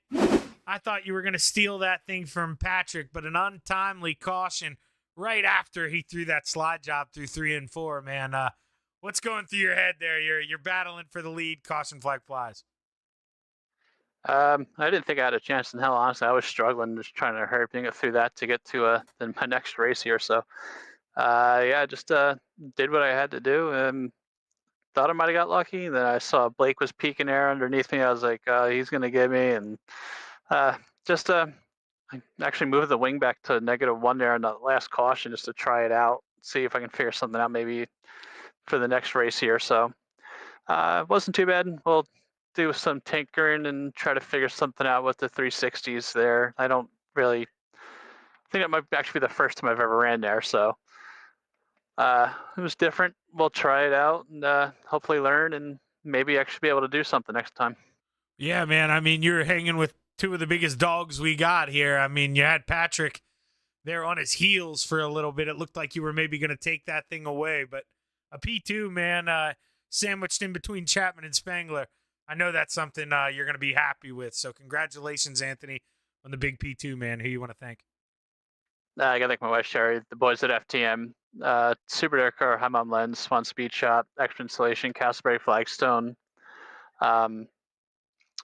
I thought you were going to steal that thing from Patrick, but an untimely caution right after he threw that slide job through 3 and 4, man. What's going through your head there? You're battling for the lead, caution flag flies. I didn't think I had a chance in hell, honestly. I was struggling, just trying to hurry up and get through that to get to my next race here. So, just did what I had to do. Thought I might have got lucky. Then I saw Blake was peeking there underneath me. I was like, he's going to get me. And I actually moved the wing back to -1 there on the last caution just to try it out, see if I can figure something out maybe for the next race here. So it wasn't too bad. We'll do some tinkering and try to figure something out with the 360s there. I don't really think it might actually be the first time I've ever ran there. So it was different. We'll try it out and hopefully learn and maybe actually be able to do something next time. Yeah, man. I mean, you're hanging with two of the biggest dogs we got here. I mean, you had Patrick there on his heels for a little bit. It looked like you were maybe going to take that thing away, but a P2, man, sandwiched in between Chapman and Spangler. I know that's something you're going to be happy with. So congratulations, Anthony, on the big P2, man. Who you want to thank? I got to thank my wife, Sherry, the boys at FTM, Super Dare Car, High Mom Lens, Swan Speed Shop, Extra Installation, Castleberry Flagstone,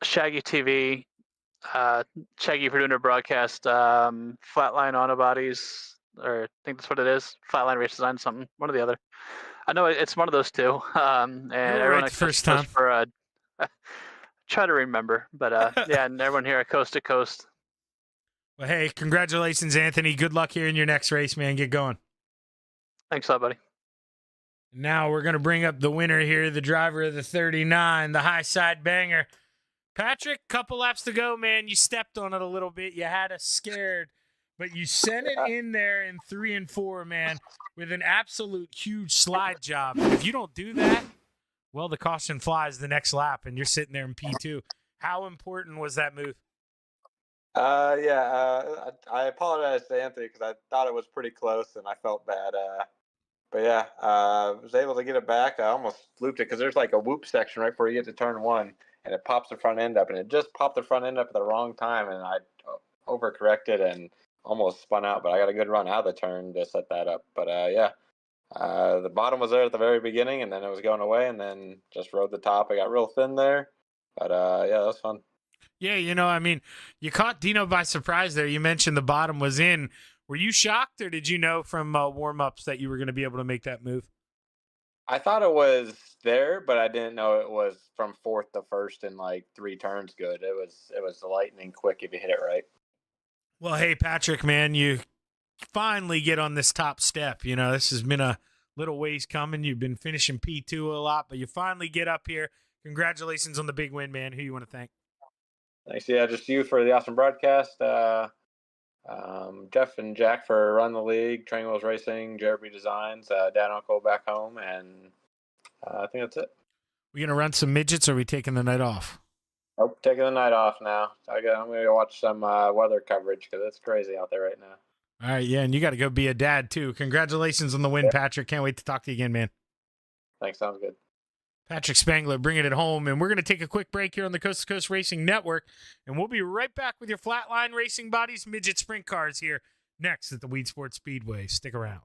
Shaggy TV, Shaggy for doing a broadcast, Flatline Auto Bodies, or I think that's what it is, Flatline Race Design, something, one or the other. I know it's one of those two. And everyone right the first time. For try to remember, but yeah, and everyone here at Coast to Coast. Well, hey, congratulations, Anthony. Good luck here in your next race, man. Get going. Thanks a lot, buddy. Now we're going to bring up the winner here, the driver of the 39, the high side banger. Patrick, couple laps to go, man. You stepped on it a little bit. You had us scared, but you sent it in there in 3 and 4, man, with an absolute huge slide job. And if you don't do that, well, the caution flies the next lap, and you're sitting there in P2. How important was that move? I apologize to Anthony because I thought it was pretty close and I felt bad. I was able to get it back. I almost looped it because there's like a whoop section right before you get to turn 1, and it pops the front end up, and it just popped the front end up at the wrong time, and I overcorrected and almost spun out. But I got a good run out of the turn to set that up. But the bottom was there at the very beginning, and then it was going away, and then just rode the top. I got real thin there, but that was fun. Yeah, I mean, you caught Dino by surprise there. You mentioned the bottom was in. Were you shocked, or did you know from warm-ups that you were going to be able to make that move? I thought it was there, but I didn't know it was from fourth to first in like 3 turns good. It was lightning quick if you hit it right. Well, hey, Patrick, man, you finally get on this top step. You know, this has been a little ways coming. You've been finishing P2 a lot, but you finally get up here. Congratulations on the big win, man. Who you want to thank? Thanks. Yeah, just you for the awesome broadcast. Jeff and Jack for running the league, Train Wheels Racing, Jeremy Designs, Dad and Uncle back home, and I think that's it. We going to run some midgets, or are we taking the night off? Nope, taking the night off now. I'm going to go watch some weather coverage because it's crazy out there right now. All right, yeah, and you got to go be a dad, too. Congratulations on the win, Patrick. Can't wait to talk to you again, man. Thanks, sounds good. Patrick Spangler bringing it home, and we're going to take a quick break here on the Coast to Coast Racing Network, and we'll be right back with your Flatline Racing Bodies Midget Sprint Cars here next at the Weed Sports Speedway. Stick around.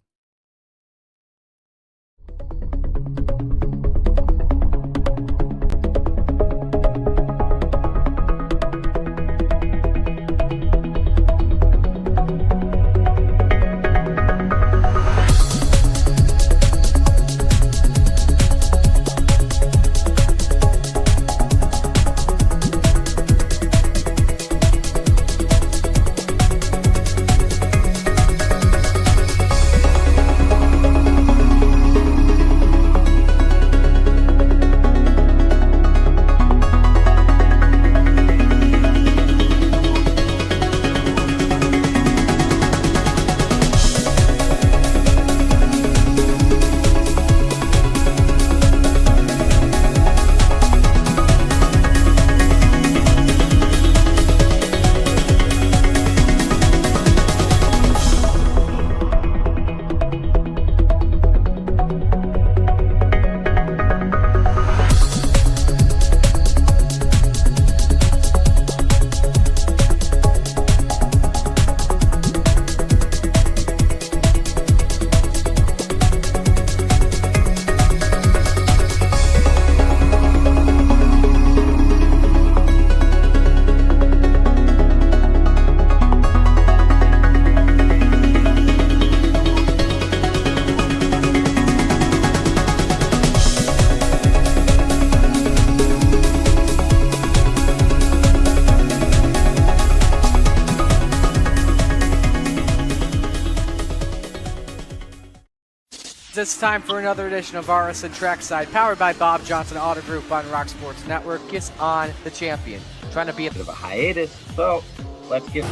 It's time for another edition of RSN Trackside, powered by Bob Johnson Auto Group on Rock Sports Network. Gets on the champion, trying to be a bit of a hiatus. So let's get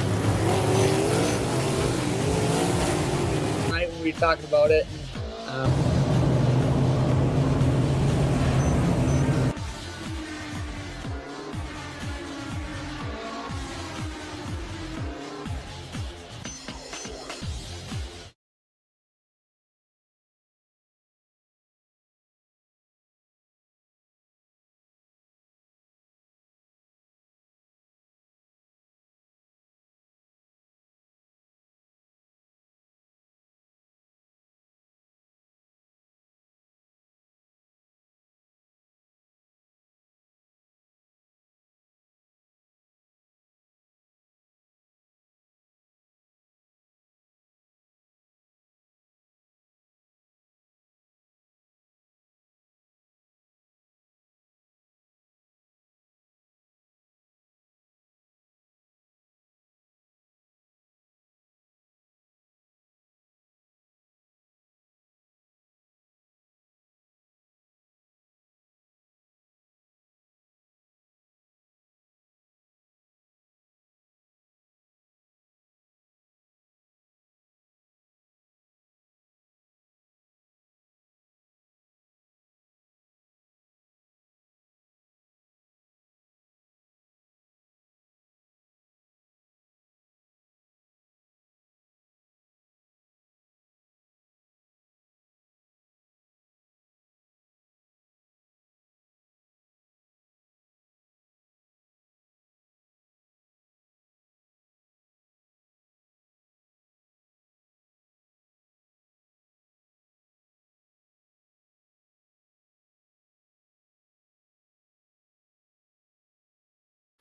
right when we were talking about it.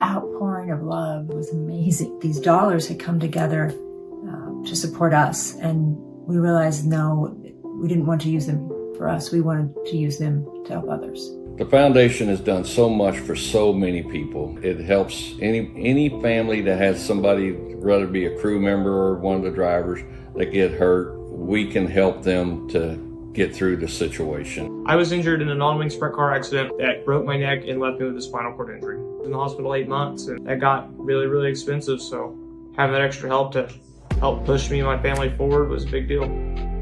Outpouring of love was amazing. These dollars had come together to support us, and we realized no, we didn't want to use them for us. We wanted to use them to help others. The foundation has done so much for so many people. It helps any family that has somebody, whether it be a crew member or one of the drivers, that get hurt. We can help them to get through the situation. I was injured in a non-wing sprint car accident that broke my neck and left me with a spinal cord injury. I was in the hospital 8 months, and that got really, really expensive. So having that extra help to help push me and my family forward was a big deal.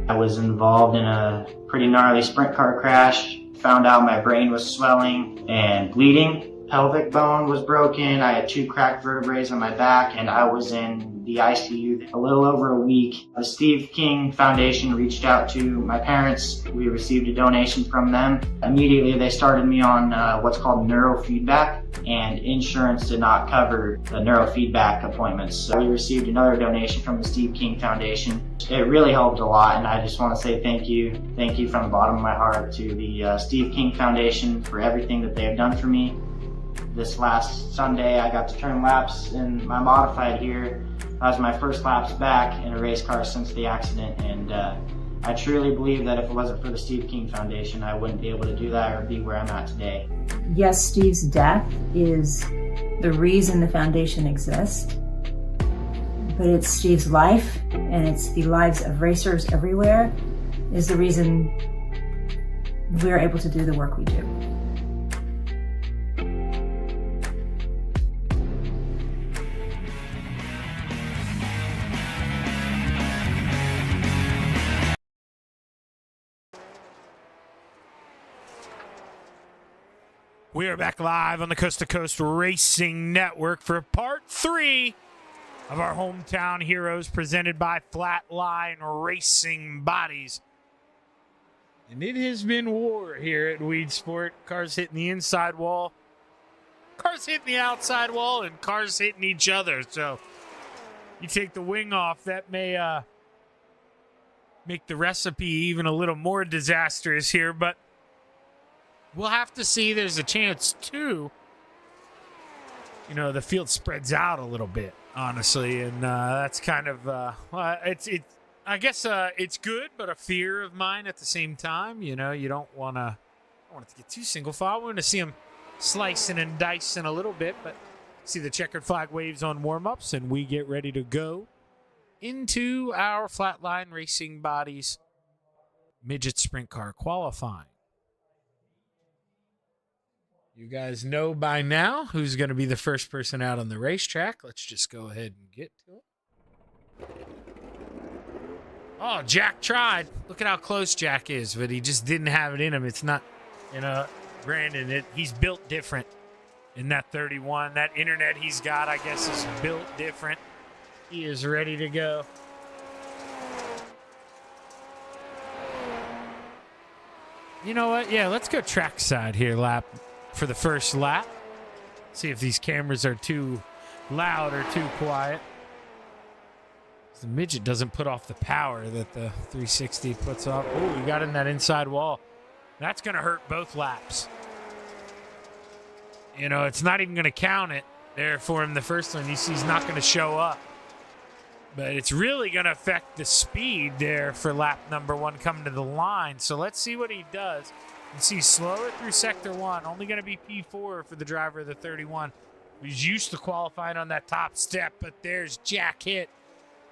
I was involved in a pretty gnarly sprint car crash. Found out my brain was swelling and bleeding. Pelvic bone was broken. I had 2 cracked vertebrae on my back, and I was in the ICU a little over a week. The Steve King Foundation reached out to my parents. We received a donation from them. Immediately, they started me on what's called neurofeedback, and insurance did not cover the neurofeedback appointments. So we received another donation from the Steve King Foundation. It really helped a lot, and I just want to say thank you. Thank you from the bottom of my heart to the Steve King Foundation for everything that they have done for me. This last Sunday, I got to turn laps in my modified here. That was my first laps back in a race car since the accident, and I truly believe that if it wasn't for the Steve King Foundation, I wouldn't be able to do that or be where I'm at today. Yes, Steve's death is the reason the foundation exists, but it's Steve's life, and it's the lives of racers everywhere, is the reason we're able to do the work we do. We are back live on the Coast2Coast Racing Network for part 3 of our Hometown Heroes presented by Flatline Racing Bodies. And it has been war here at Weed Sport. Cars hitting the inside wall, cars hitting the outside wall, and cars hitting each other. So you take the wing off, that may make the recipe even a little more disastrous here, but we'll have to see. There's a chance, too. You know, the field spreads out a little bit, honestly, and that's kind of, I guess it's good, but a fear of mine at the same time. You know, you don't want it to get too single file. We want to see them slicing and dicing a little bit, but see the checkered flag waves on warm-ups, and we get ready to go into our Flatline Racing Bodies midget sprint car qualifying. You guys know by now who's going to be the first person out on the racetrack. Let's just go ahead and get to it. Oh, Jack tried. Look at how close Jack is, but he just didn't have it in him. It's not, Brandon, he's built different in that 31. That internet he's got, I guess, is built different. He is ready to go. You know what? Yeah, let's go trackside here, for the first lap. See if these cameras are too loud or too quiet. The midget doesn't put off the power that the 360 puts off. Oh, he got in that inside wall. That's going to hurt both laps. You know, it's not even going to count it there for him the first one. You see he's not going to show up. But it's really going to affect the speed there for lap number 1 coming to the line. So let's see what he does. You see slower through sector 1. Only going to be P4 for the driver of the 31. He's used to qualifying on that top step, but there's Jack Hitt,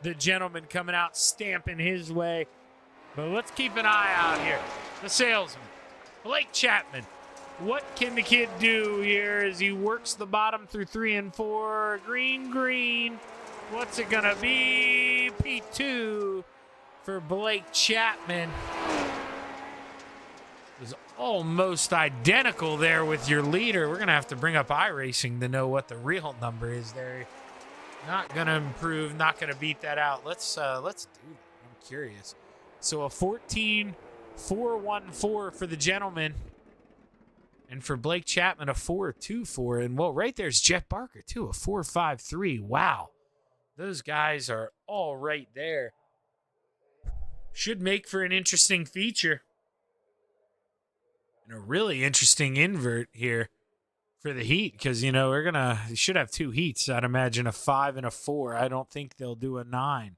the gentleman coming out stamping his way. But let's keep an eye out here. The salesman, Blake Chapman. What can the kid do here as he works the bottom through 3 and 4? Green. What's it going to be? P2 for Blake Chapman. It was almost identical there with your leader. We're going to have to bring up iRacing to know what the real number is there. Not going to improve, not going to beat that out. Let's do that. I'm curious. So a 14.414 for the gentleman. And for Blake Chapman, a 4.24. And, well, right there's Jeff Barker, too, a 4.53. Wow. Those guys are all right there. Should make for an interesting feature. And a really interesting invert here for the heat. Because, you know, we should have 2 heats. I'd imagine a 5 and a 4. I don't think they'll do a 9.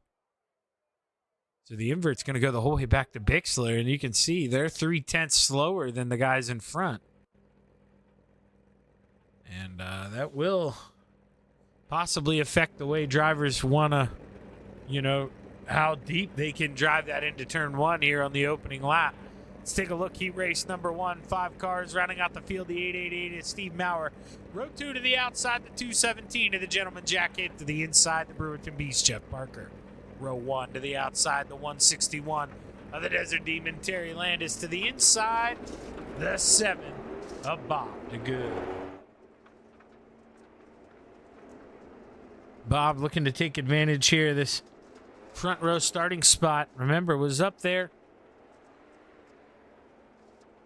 So the invert's going to go the whole way back to Bixler, and you can see they're 0.3 slower than the guys in front. And that will possibly affect the way drivers want to, how deep they can drive that into turn 1 here on the opening lap. Let's take a look. Heat race number 1, 5 cars rounding out the field. The 888 is Steve Maurer. Row 2 to the outside, the 217 to the Gentleman Jacket. To the inside, the Brewerton Beast, Jeff Parker. Row 1 to the outside, the 161 of the Desert Demon, Terry Landis. To the inside, the 7 of Bob DeGood. Bob looking to take advantage here. This front row starting spot, remember, was up there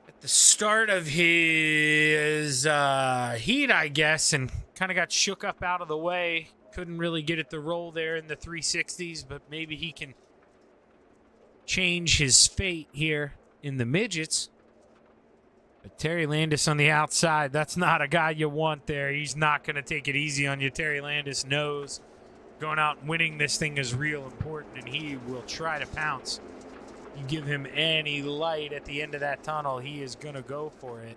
at the start of his heat, I guess, and kind of got shook up out of the way. Couldn't really get it to roll there in the 360s, but maybe he can change his fate here in the midgets. But Terry Landis on the outside, that's not a guy you want there. He's not going to take it easy on you. Terry Landis knows going out and winning this thing is real important, and he will try to pounce. You give him any light at the end of that tunnel, he is going to go for it.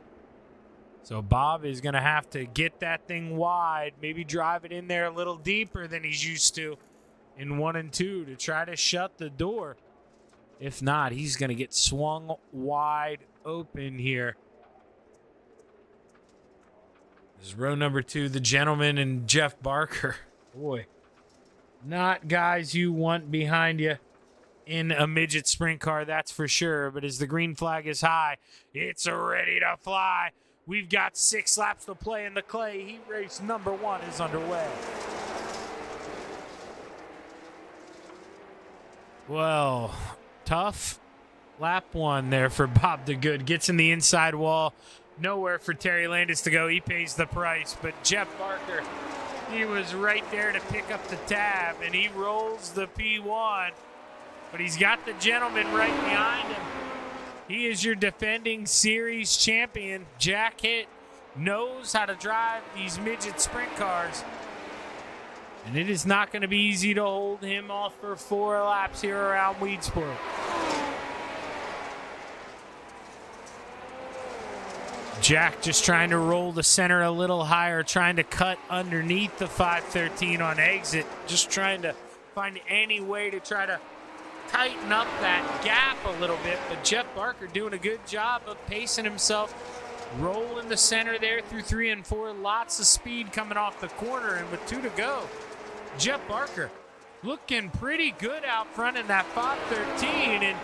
So Bob is going to have to get that thing wide, maybe drive it in there a little deeper than he's used to in 1 and 2 to try to shut the door. If not, he's going to get swung wide open here. This is row number 2, the Gentleman and Jeff Barker. Boy, not guys you want behind you in a midget sprint car, that's for sure. But as the green flag is high, it's ready to fly. We've got 6 laps to play in the clay. Heat race number 1 is underway. Well, tough lap 1 there for Bob DeGood. Gets in the inside wall. Nowhere for Terry Landis to go. He pays the price. But Jeff Barker, he was right there to pick up the tab, and he rolls the P1. But he's got the Gentleman right behind him. He is your defending series champion. Jack Hitt knows how to drive these midget sprint cars. And it is not going to be easy to hold him off for 4 laps here around Weedsport. Jack just trying to roll the center a little higher, trying to cut underneath the 513 on exit. Just trying to find any way to try to tighten up that gap a little bit, but Jeff Barker doing a good job of pacing himself, rolling the center there through 3 and 4, lots of speed coming off the corner, and with 2 to go, Jeff Barker looking pretty good out front in that 513, and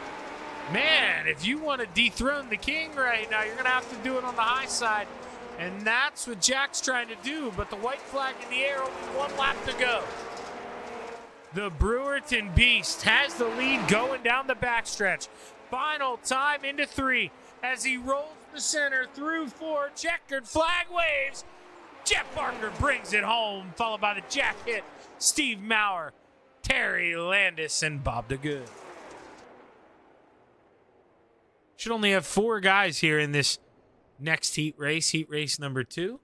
man, if you want to dethrone the king right now, you're going to have to do it on the high side, and that's what Jack's trying to do, but the white flag in the air, only 1 lap to go. The Brewerton Beast has the lead going down the backstretch. Final time into 3 as he rolls the center through 4. Checkered flag waves. Jeff Barker brings it home, followed by the Jack Hitt, Steve Maurer, Terry Landis, and Bob DeGood. Should only have 4 guys here in this next heat race number 2.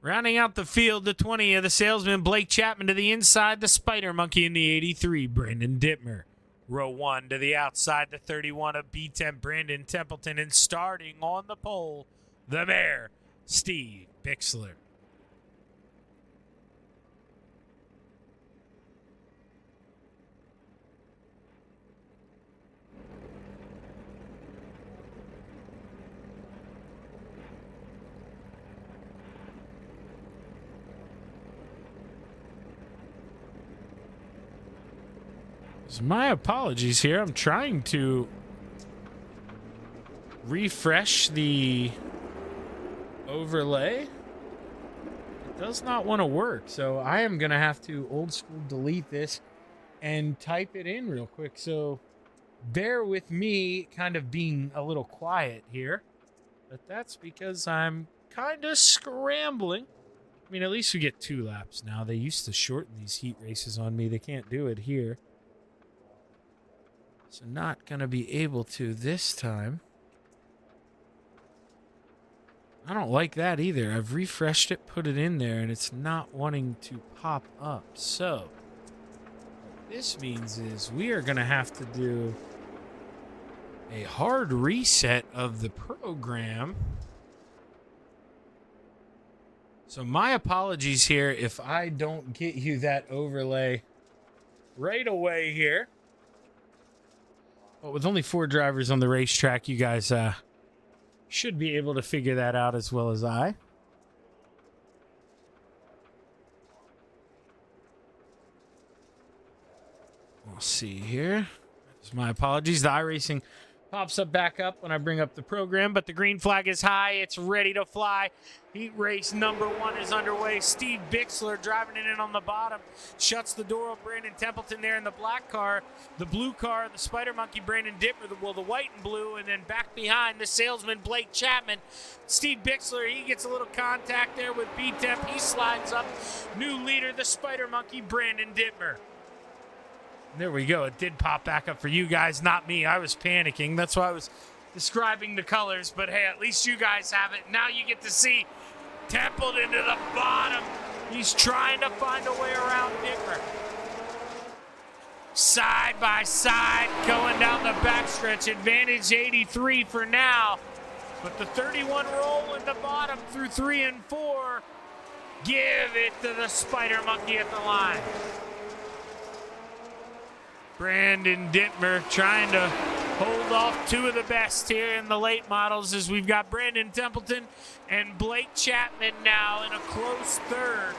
Rounding out the field, the 20 of the Salesman, Blake Chapman. To the inside, the Spider Monkey in the 83, Brandon Dittmer. Row 1 to the outside, the 31 of B10, Brandon Templeton. And starting on the pole, the Mayor, Steve Bixler. My apologies here. I'm trying to refresh the overlay. It does not want to work, so I am going to have to old school delete this and type it in real quick. So bear with me kind of being a little quiet here, but that's because I'm kind of scrambling. I mean, at least we get 2 laps now. They used to shorten these heat races on me. They can't do it here. So not going to be able to this time. I don't like that either. I've refreshed it, put it in there, and it's not wanting to pop up. So this means is we are going to have to do a hard reset of the program. So my apologies here if I don't get you that overlay right away here. But with only 4 drivers on the racetrack, you guys should be able to figure that out as well as I. We'll see here. My apologies. The iRacing pops up back up when I bring up the program, but the green flag is high. It's ready to fly. Heat race number 1 is underway. Steve Bixler driving it in on the bottom. Shuts the door of Brandon Templeton there in the black car. The blue car, the Spider Monkey, Brandon Dittmer, well, the white and blue, and then back behind the salesman, Blake Chapman. Steve Bixler, he gets a little contact there with B-Temp. He slides up. New leader, the Spider Monkey, Brandon Dittmer. There we go. It did pop back up for you guys, not me. I was panicking. That's why I was describing the colors. But, hey, at least you guys have it. Now you get to see Templeton to the bottom. He's trying to find a way around Dittmer. Side by side, going down the backstretch. Advantage 83 for now. But the 31 roll in the bottom through 3 and 4. Give it to the Spider Monkey at the line. Brandon Dittmer trying to hold off 2 of the best here in the late models as we've got Brandon Templeton and Blake Chapman now in a close third.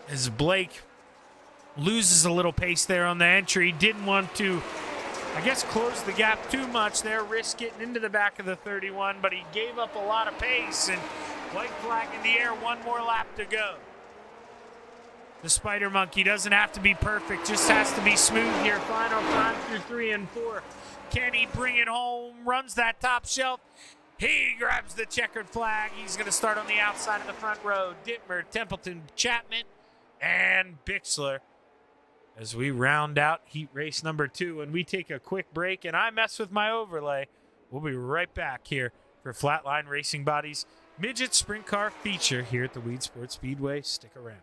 As Blake loses a little pace there on the entry, didn't want to, I guess, close the gap too much there, risk getting into the back of the 31, but he gave up a lot of pace, and white flag in the air, 1 more lap to go. The Spider Monkey doesn't have to be perfect, just has to be smooth here. Final time through 3 and 4. Can he bring it home? Runs that top shelf. He grabs the checkered flag. He's going to start on the outside of the front row. Dittmer, Templeton, Chapman, and Bixler. As we round out heat race number 2 and we take a quick break and I mess with my overlay. We'll be right back here for Flatline Racing Body's Midget Sprint Car feature here at the Weed Sports Speedway. Stick around.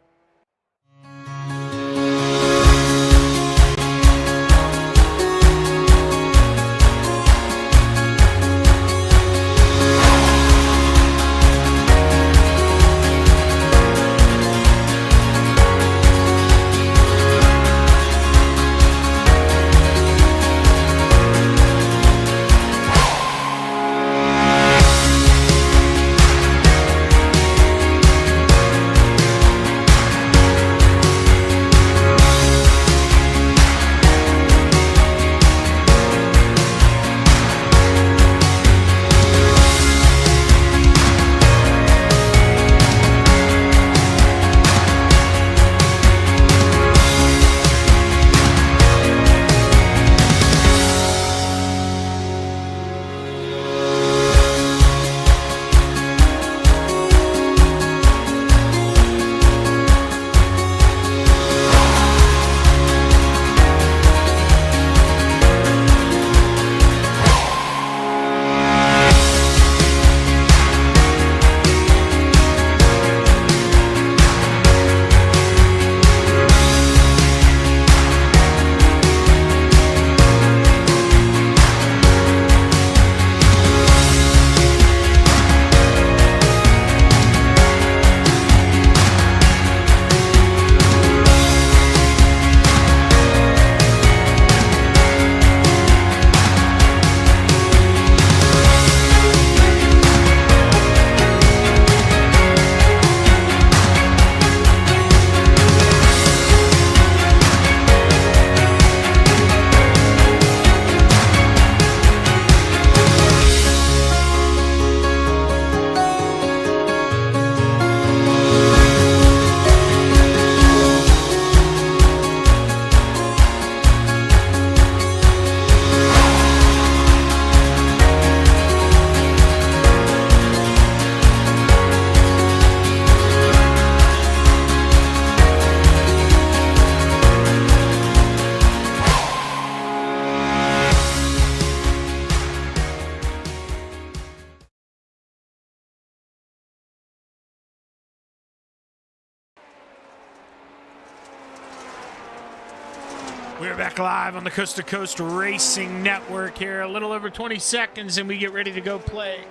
We're back live on the Coast to Coast Racing Network here. A little over 20 seconds and we get ready to go play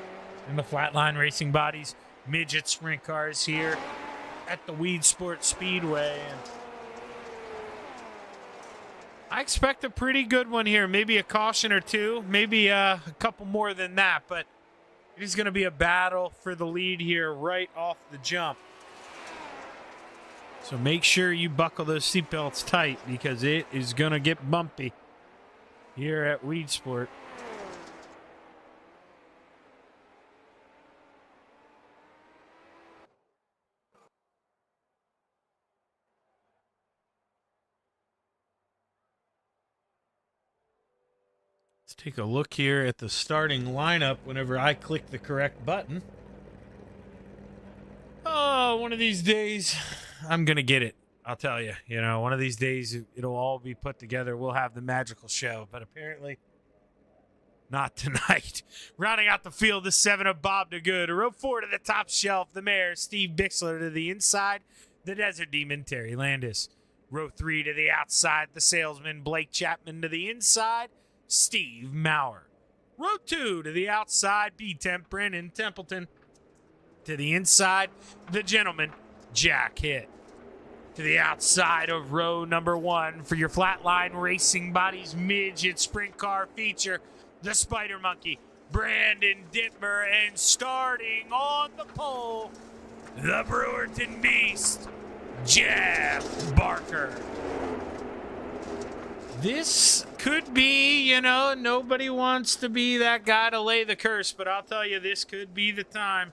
in the Flatline Racing Bodies midget sprint cars here at the Weed Sports Speedway. And I expect a pretty good one here. Maybe a caution or two, maybe a couple more than that, but it is going to be a battle for the lead here right off the jump. So make sure you buckle those seatbelts tight because it is going to get bumpy here at Weed Sport. Let's take a look here at the starting lineup whenever I click the correct button. Oh, one of these days, I'm going to get it. I'll tell you. You know, one of these days, it'll all be put together. We'll have the magical show. But apparently, not tonight. Rounding out the field, the 7 of Bob DeGood. Row 4 to the top shelf, the mayor, Steve Bixler to the inside. The Desert Demon, Terry Landis. Row 3 to the outside, the salesman, Blake Chapman to the inside. Steve Maurer. Row 2 to the outside, B-Temp, Brandon Templeton. To the inside, the gentleman, Jack Hitt. To the outside of row number 1 for your Flatline Racing Bodies midget sprint car feature, the Spider Monkey, Brandon Dittmer, and starting on the pole, the Brewerton Beast, Jeff Barker. This could be, you know, nobody wants to be that guy to lay the curse, but I'll tell you, this could be the time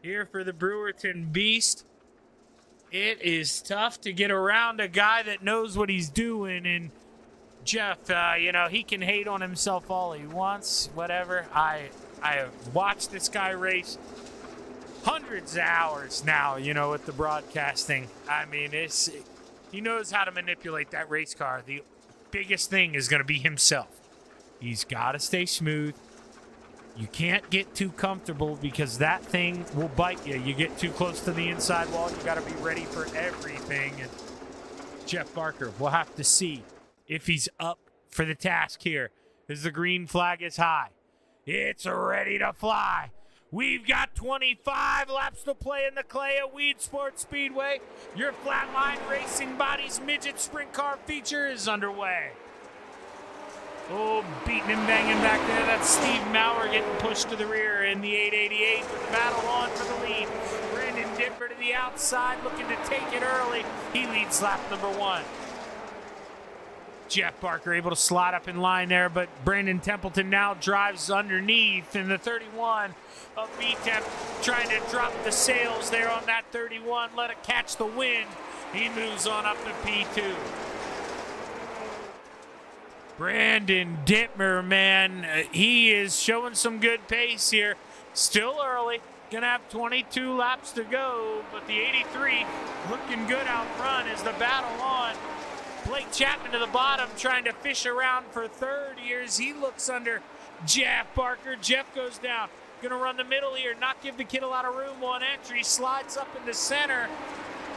here for the Brewerton Beast. It is tough to get around a guy that knows what he's doing, and Jeff, you know, he can hate on himself all he wants, whatever. I have watched this guy race hundreds of hours now, you know, with the broadcasting. I mean, he knows how to manipulate that race car. The biggest thing is going to be himself. He's got to stay smooth. You can't get too comfortable because that thing will bite you. You get too close to the inside wall, you got to be ready for everything. And Jeff Barker, we'll have to see if he's up for the task here as the green flag is high. It's ready to fly. We've got 25 laps to play in the clay at Weed Sports Speedway. Your Flatline Racing Bodies midget sprint car feature is underway. Oh, beating and banging back there. That's Steve Maurer getting pushed to the rear in the 888 with the battle on for the lead. Brandon Dittmer to the outside looking to take it early. He leads lap number 1. Jeff Barker able to slide up in line there, but Brandon Templeton now drives underneath in the 31 of B-Temp, trying to drop the sails there on that 31, let it catch the wind. He moves on up to P2. Brandon Dittmer, man, he is showing some good pace here. Still early, gonna have 22 laps to go, but the 83 looking good out front as the battle on. Blake Chapman to the bottom, trying to fish around for third here as he looks under Jeff Barker. Jeff goes down, gonna run the middle here, not give the kid a lot of room on entry, slides up in the center,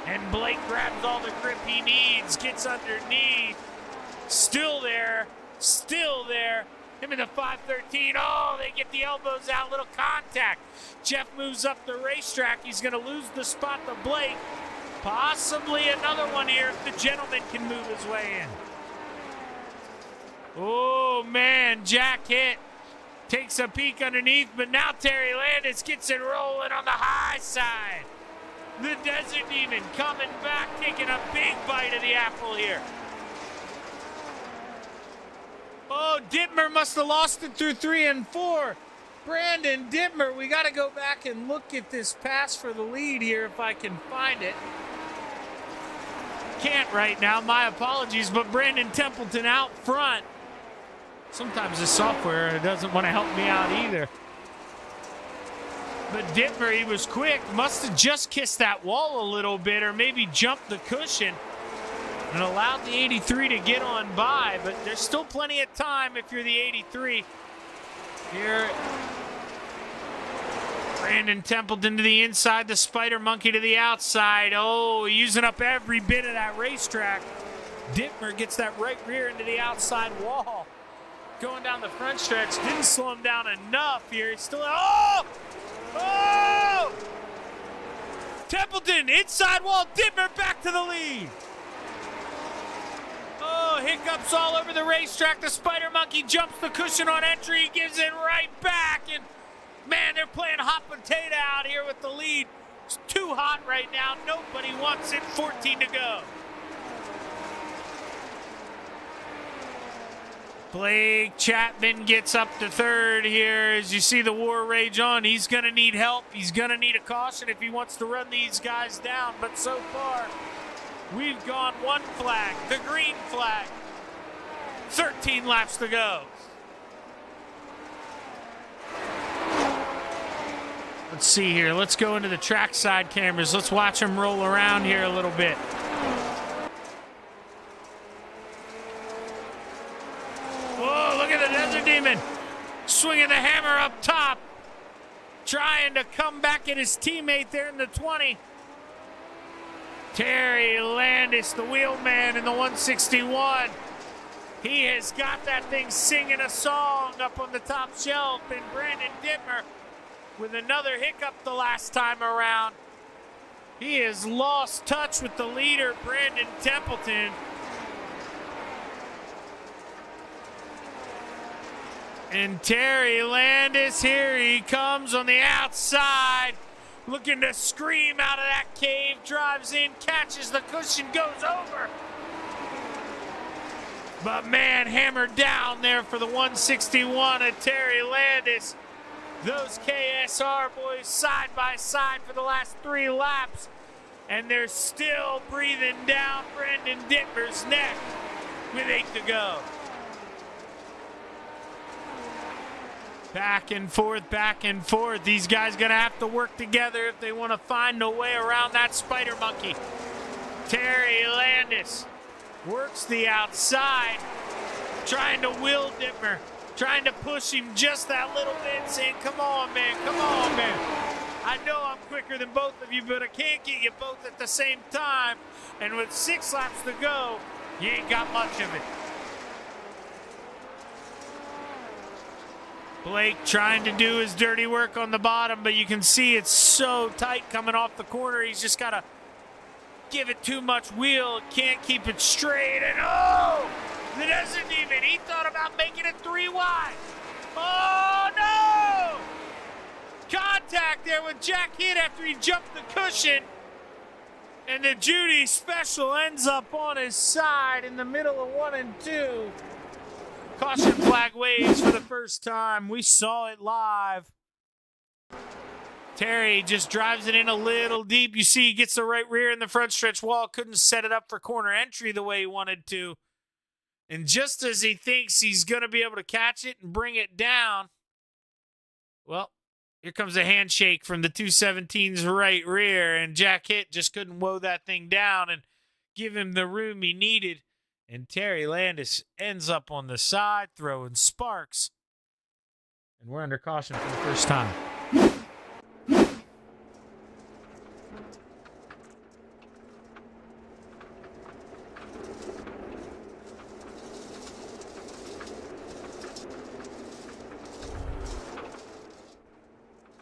and Blake grabs all the grip he needs, gets underneath. Still there. Him in the 513. Oh, they get the elbows out. Little contact. Jeff moves up the racetrack. He's going to lose the spot to Blake. Possibly another one here if the gentleman can move his way in. Oh, man. Jack Hitt takes a peek underneath, but now Terry Landis gets it rolling on the high side. The Desert Demon coming back, taking a big bite of the apple here. Oh, Dittmer must have lost it through 3 and 4. Brandon Dittmer, we got to go back and look at this pass for the lead here if I can find it. Can't right now, my apologies, but Brandon Templeton out front. Sometimes the software doesn't want to help me out either. But Dittmer, he was quick, must have just kissed that wall a little bit or maybe jumped the cushion and allowed the 83 to get on by, but there's still plenty of time if you're the 83. Here, Brandon Templeton to the inside, the Spider Monkey to the outside. Oh, using up every bit of that racetrack. Dittmer gets that right rear into the outside wall. Going down the front stretch, didn't slow him down enough here. He's still, oh! Oh! Templeton, inside wall, Dittmer back to the lead. Oh, hiccups all over the racetrack. The Spider Monkey jumps the cushion on entry. He gives it right back. And, man, they're playing hot potato out here with the lead. It's too hot right now. Nobody wants it. 14 to go. Blake Chapman gets up to third here. As you see the war rage on, he's going to need help. He's going to need a caution if he wants to run these guys down. But so far, we've gone one flag, the green flag. 13 laps to go. Let's see here. Let's go into the trackside cameras. Let's watch them roll around here a little bit. Whoa, look at the Desert Demon. Swinging the hammer up top. Trying to come back at his teammate there in the 20. Terry Landis, the wheelman in the 161. He has got that thing singing a song up on the top shelf. And Brandon Dittmer with another hiccup the last time around. He has lost touch with the leader, Brandon Templeton. And Terry Landis, here he comes on the outside. Looking to scream out of that cave, drives in, catches the cushion, goes over. But man, hammered down there for the 161 of Terry Landis. Those KSR boys side by side for the last 3 laps. And they're still breathing down Brandon Dittmer's neck with 8 to go. Back and forth, back and forth. These guys going to have to work together if they want to find a way around that Spider Monkey. Terry Landis works the outside, trying to will Dittmer, trying to push him just that little bit, saying, come on, man, come on, man. I know I'm quicker than both of you, but I can't get you both at the same time. And with 6 laps to go, you ain't got much of it. Blake trying to do his dirty work on the bottom, but you can see it's so tight coming off the corner. He's just got to give it too much wheel. Can't keep it straight. And oh, the Desert Demon. He thought about making it 3 wide. Oh, no! Contact there with Jack Hitt after he jumped the cushion. And the Judy Special ends up on his side in the middle of 1 and 2. Caution flag waves for the first time. We saw it live. Terry just drives it in a little deep. You see he gets the right rear in the front stretch wall. Couldn't set it up for corner entry the way he wanted to. And just as he thinks he's going to be able to catch it and bring it down, well, here comes a handshake from the 217's right rear. And Jack Hitt just couldn't woe that thing down and give him the room he needed. And Terry Landis ends up on the side, throwing sparks. And we're under caution for the first time.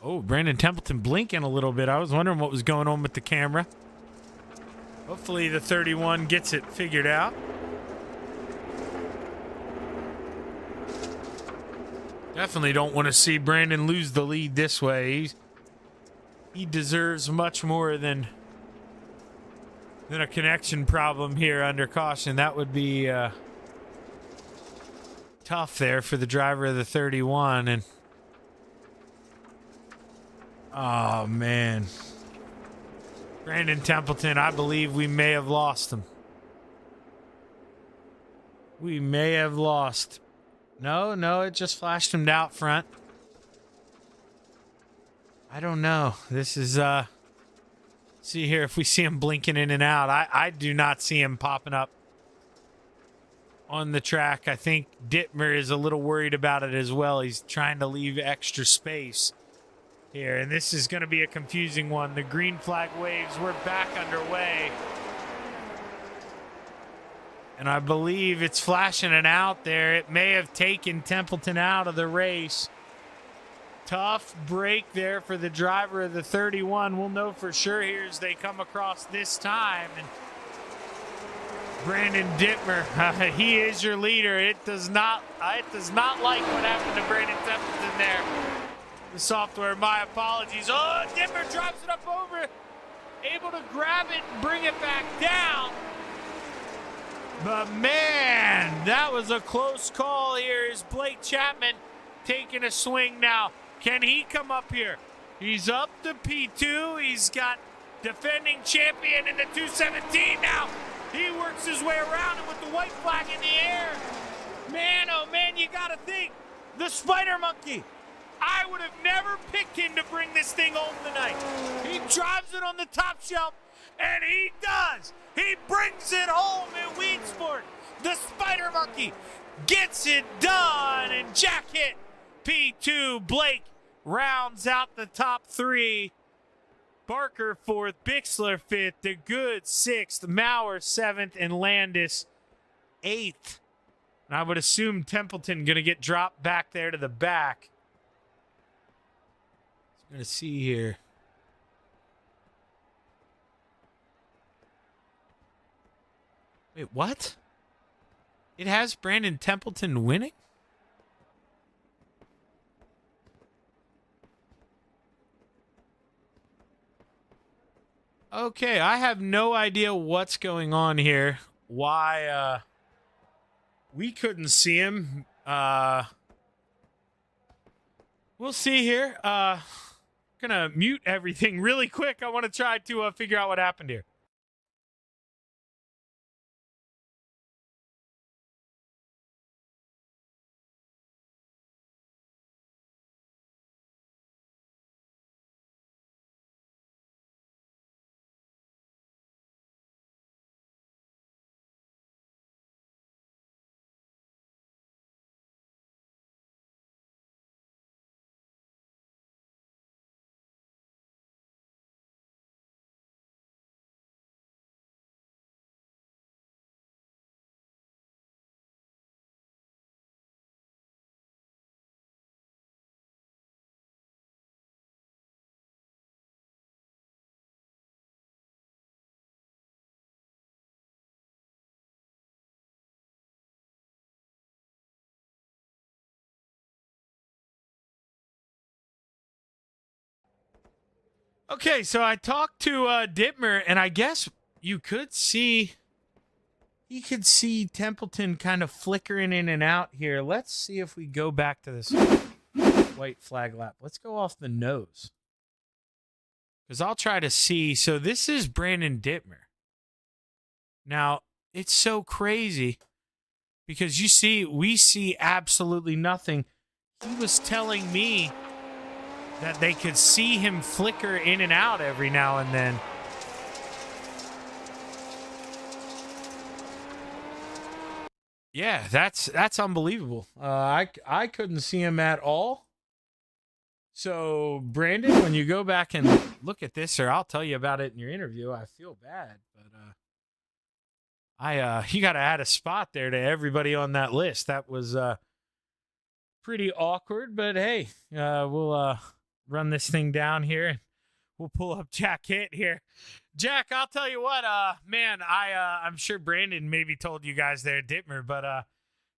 Oh, Brandon Templeton blinking a little bit. I was wondering what was going on with the camera. Hopefully the 31 gets it figured out. Definitely don't want to see Brandon lose the lead this way. He deserves much more than a connection problem here under caution. That would be tough there for the driver of the 31. And oh, man. Brandon Templeton, I believe we may have lost him. We may have lost. No, it just flashed him out front. I don't know. This is, see here if we see him blinking in and out. I do not see him popping up on the track. I think Dittmer is a little worried about it as well. He's trying to leave extra space here, and this is going to be a confusing one. The green flag waves, we're back underway. And I believe it's flashing an out there. It may have taken Templeton out of the race. Tough break there for the driver of the 31. We'll know for sure here as they come across this time. And Brandon Dittmer, he is your leader. It does not like what happened to Brandon Templeton there. The software, my apologies. Oh, Dittmer drops it up over. Able to grab it and bring it back down. But man, that was a close call here. Is Blake Chapman taking a swing now? Can he come up here? He's up to P2. He's got defending champion in the 217 now. He works his way around it with the white flag in the air. Man, oh man, you gotta think. The Spider Monkey. I would have never picked him to bring this thing home tonight. He drives it on the top shelf, and he does. He brings it home in Weed Sport. The Spider Monkey gets it done, and Jack hit P2. Blake rounds out the top three. Barker fourth, Bixler fifth, DeGood sixth, Maurer seventh, and Landis eighth. And I would assume Templeton going to get dropped back there to the back. I'm going to see here. Wait, what? It has Brandon Templeton winning? Okay, I have no idea what's going on here. Why we couldn't see him. We'll see here. Gonna mute everything really quick. I want to try to figure out what happened here. Okay, so I talked to Dittmer, and I guess you could see, he could see Templeton kind of flickering in and out here. Let's see if we go back to this white flag lap. Let's go off the nose. Because I'll try to see. So this is Brandon Dittmer. Now, it's so crazy because you see, we see absolutely nothing. He was telling me that they could see him flicker in and out every now and then. Yeah, that's unbelievable. I couldn't see him at all. So, Brandon, when you go back and look at this, or I'll tell you about it in your interview, I feel bad, but you got to add a spot there to everybody on that list. That was pretty awkward, but hey, we'll run this thing down here and we'll pull up Jack Hitt here. Jack, I'll tell you what, man, I'm sure Brandon maybe told you guys there, Dittmer, but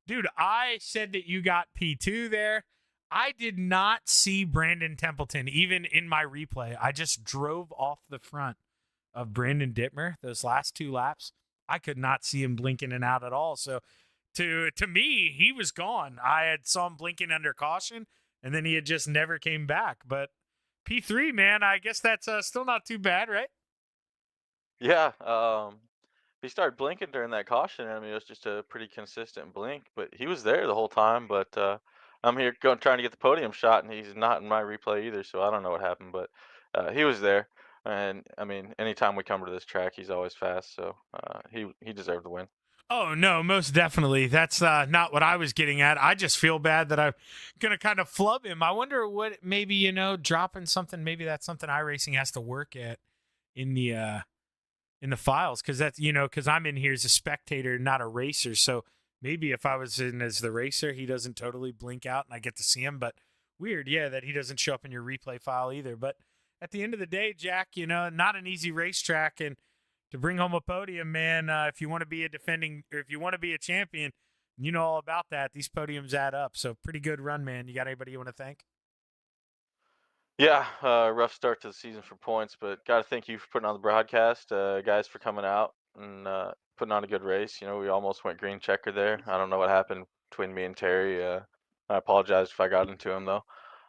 dude, I said that you got P2 there. I did not see Brandon Templeton even in my replay. I just drove off the front of Brandon Dittmer those last two laps. I could not see him blinking in and out at all. So to me, he was gone. I had saw him blinking under caution, and then he had just never came back. But P3, man, I guess that's still not too bad, right? Yeah, he started blinking during that caution. I mean, it was just a pretty consistent blink, but he was there the whole time. But I'm here trying to get the podium shot, and he's not in my replay either, so I don't know what happened. But he was there, and I mean, anytime we come to this track, he's always fast. So he deserved the win. Oh, no, most definitely. That's not what I was getting at. I just feel bad that I'm going to kind of flub him. I wonder what maybe, dropping something, maybe that's something iRacing has to work at in the in the files, because that's, because I'm in here as a spectator, not a racer. So maybe if I was in as the racer, he doesn't totally blink out and I get to see him. But weird, yeah, that he doesn't show up in your replay file either. But at the end of the day, Jack, not an easy racetrack, and to bring home a podium, man, if you want to be a defending, or if you want to be a champion, you know all about that. These podiums add up. So pretty good run, man. You got anybody you want to thank? Yeah, rough start to the season for points, but got to thank you for putting on the broadcast, guys, for coming out and putting on a good race. We almost went green checker there. I don't know what happened between me and Terry. I apologize if I got into him though.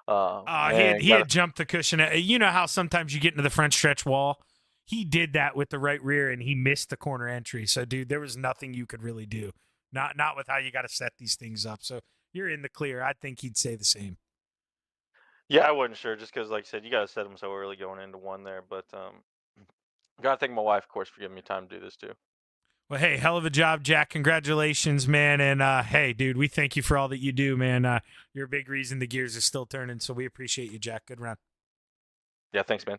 And He had jumped the cushion. You know how sometimes you get into the front stretch wall? He did that with the right rear, and he missed the corner entry. So, dude, there was nothing you could really do. Not with how you got to set these things up. So you're in the clear. I think he'd say the same. yeah, I wasn't sure just because, like I said, you got to set them so early going into one there. But got to thank my wife, of course, for giving me time to do this too. Well, hey, hell of a job, Jack. Congratulations, man. And hey, dude, we thank you for all that you do, man. You're a big reason the gears are still turning. So we appreciate you, Jack. Good round. Yeah, thanks, man.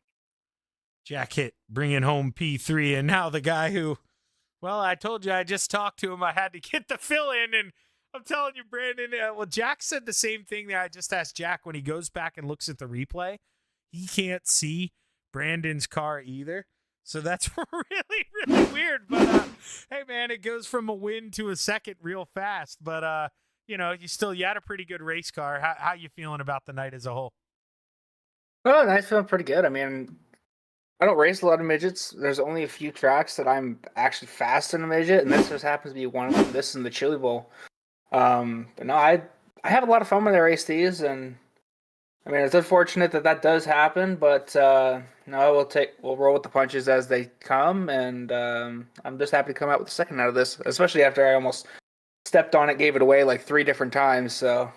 Jack hit, bringing home P3. And now the guy who, well, I told you I just talked to him. I had to get the fill in. And I'm telling you, Brandon, well, Jack said the same thing that I just asked Jack. When he goes back and looks at the replay, he can't see Brandon's car either. So that's really, really weird. But, hey, man, it goes from a win to a second real fast. But, you had a pretty good race car. How you feeling about the night as a whole? Oh, nice, feeling pretty good. I mean, I don't race a lot of midgets. There's only a few tracks that I'm actually fast in a midget, and this just happens to be one of them. This and the Chili Bowl. But no, I have a lot of fun when I race these, and I mean, it's unfortunate that does happen, but no, we'll roll with the punches as they come, and I'm just happy to come out with the second out of this, especially after I almost stepped on it, gave it away like 3 different times. So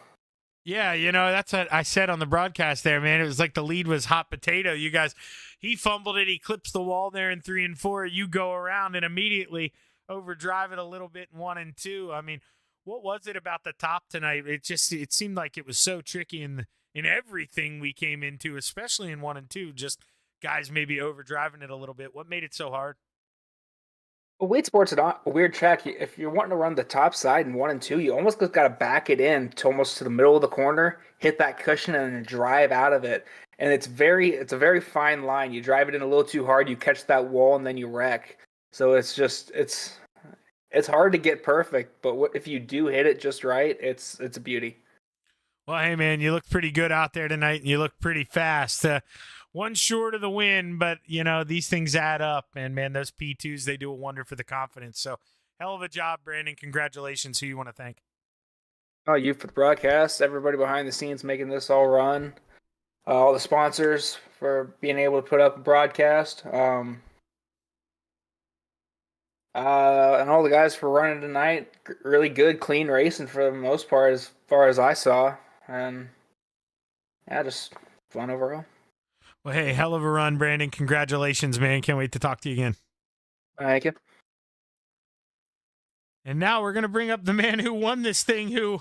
yeah, that's what I said on the broadcast there, man. It was like the lead was hot potato. You guys, he fumbled it, he clips the wall there in 3 and 4. You go around and immediately overdrive it a little bit in 1 and 2. I mean, what was it about the top tonight? It seemed like it was so tricky in everything we came into, especially in 1 and 2, just guys maybe overdriving it a little bit. What made it so hard? well, weight sports is a weird track. If you're wanting to run the top side in 1 and 2, you almost got to back it in to almost to the middle of the corner, hit that cushion, and then drive out of it. And it's a very fine line. You drive it in a little too hard, you catch that wall, and then you wreck. So it's hard to get perfect, but if you do hit it just right, it's a beauty. Well, hey, man, you look pretty good out there tonight, and you look pretty fast. One short of the win, but, these things add up. And, man, those P2s, they do a wonder for the confidence. So, hell of a job, Brandon. Congratulations. Who you want to thank? Oh, you for the broadcast, everybody behind the scenes making this all run, all the sponsors for being able to put up a broadcast, and all the guys for running tonight. Really good, clean racing for the most part, as far as I saw. And, yeah, just fun overall. Well, hey, hell of a run, Brandon. Congratulations, man. Can't wait to talk to you again. Thank you. And now we're going to bring up the man who won this thing,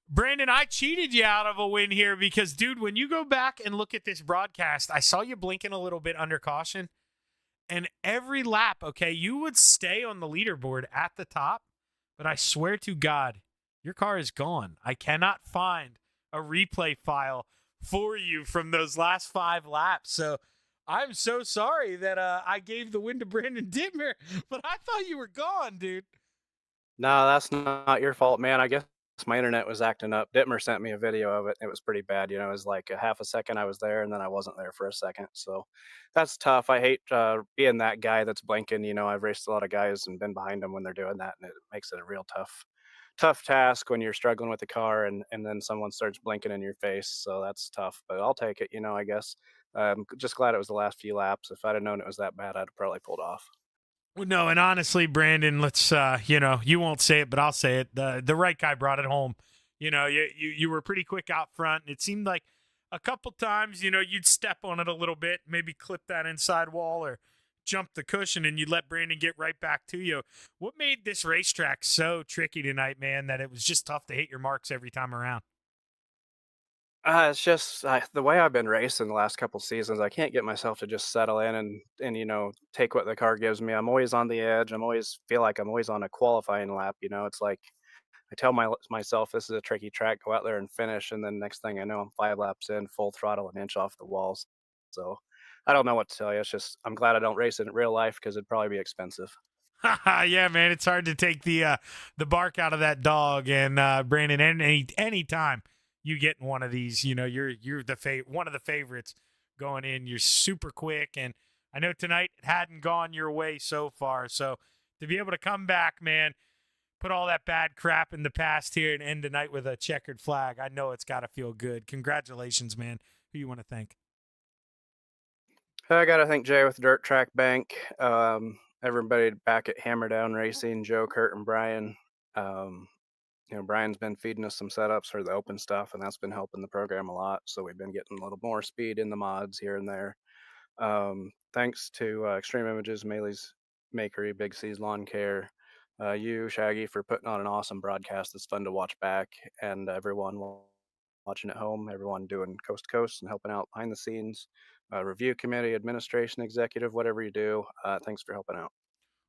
Brandon, I cheated you out of a win here because, dude, when you go back and look at this broadcast, I saw you blinking a little bit under caution. And every lap, okay, you would stay on the leaderboard at the top, but I swear to God, your car is gone. I cannot find a replay file for you from those last 5 laps. So I'm so sorry that I gave the win to Brandon Dittmer, but I thought you were gone, dude. No, that's not your fault, man. I guess my internet was acting up. Dittmer sent me a video of it. It was pretty bad. It was like a half a second I was there, and then I wasn't there for a second. So that's tough. I hate being that guy that's blinking. I've raced a lot of guys and been behind them when they're doing that, and it makes it a real tough task when you're struggling with the car and then someone starts blinking in your face. So that's tough, but I'll take it, I guess. I'm just glad it was the last few laps. If I'd have known it was that bad, I'd have probably pulled off. Well, no, and honestly, Brandon, let's, you won't say it, but I'll say it. The right guy brought it home. You were pretty quick out front. And it seemed like a couple times, you'd step on it a little bit, maybe clip that inside wall or jump the cushion, and you'd let Brandon get right back to you. What made this racetrack so tricky tonight, man, that it was just tough to hit your marks every time around? It's just the way I've been racing the last couple seasons. I can't get myself to just settle in and take what the car gives me. I'm always on the edge. I'm always feel like I'm always on a qualifying lap. It's like I tell myself this is a tricky track. Go out there and finish, and then next thing I know, I'm 5 laps in, full throttle, an inch off the walls. So I don't know what to tell you. It's just I'm glad I don't race it in real life because it'd probably be expensive. Yeah, man, it's hard to take the bark out of that dog. And Brandon, any time you get in one of these, you're one of the favorites going in. You're super quick, and I know tonight it hadn't gone your way so far. So to be able to come back, man, put all that bad crap in the past here and end the night with a checkered flag, I know it's got to feel good. Congratulations, man. Who you want to thank? I got to thank Jay with Dirt Track Bank, everybody back at Hammer Down Racing, Joe, Kurt, and Brian. Brian's been feeding us some setups for the open stuff, and that's been helping the program a lot. So we've been getting a little more speed in the mods here and there. Thanks to Extreme Images, Maley's Makery, Big C's Lawn Care, you, Shaggy, for putting on an awesome broadcast that's fun to watch back, and everyone watching at home, everyone doing Coast to Coast and helping out behind the scenes, review committee, administration, executive, whatever you do. Thanks for helping out.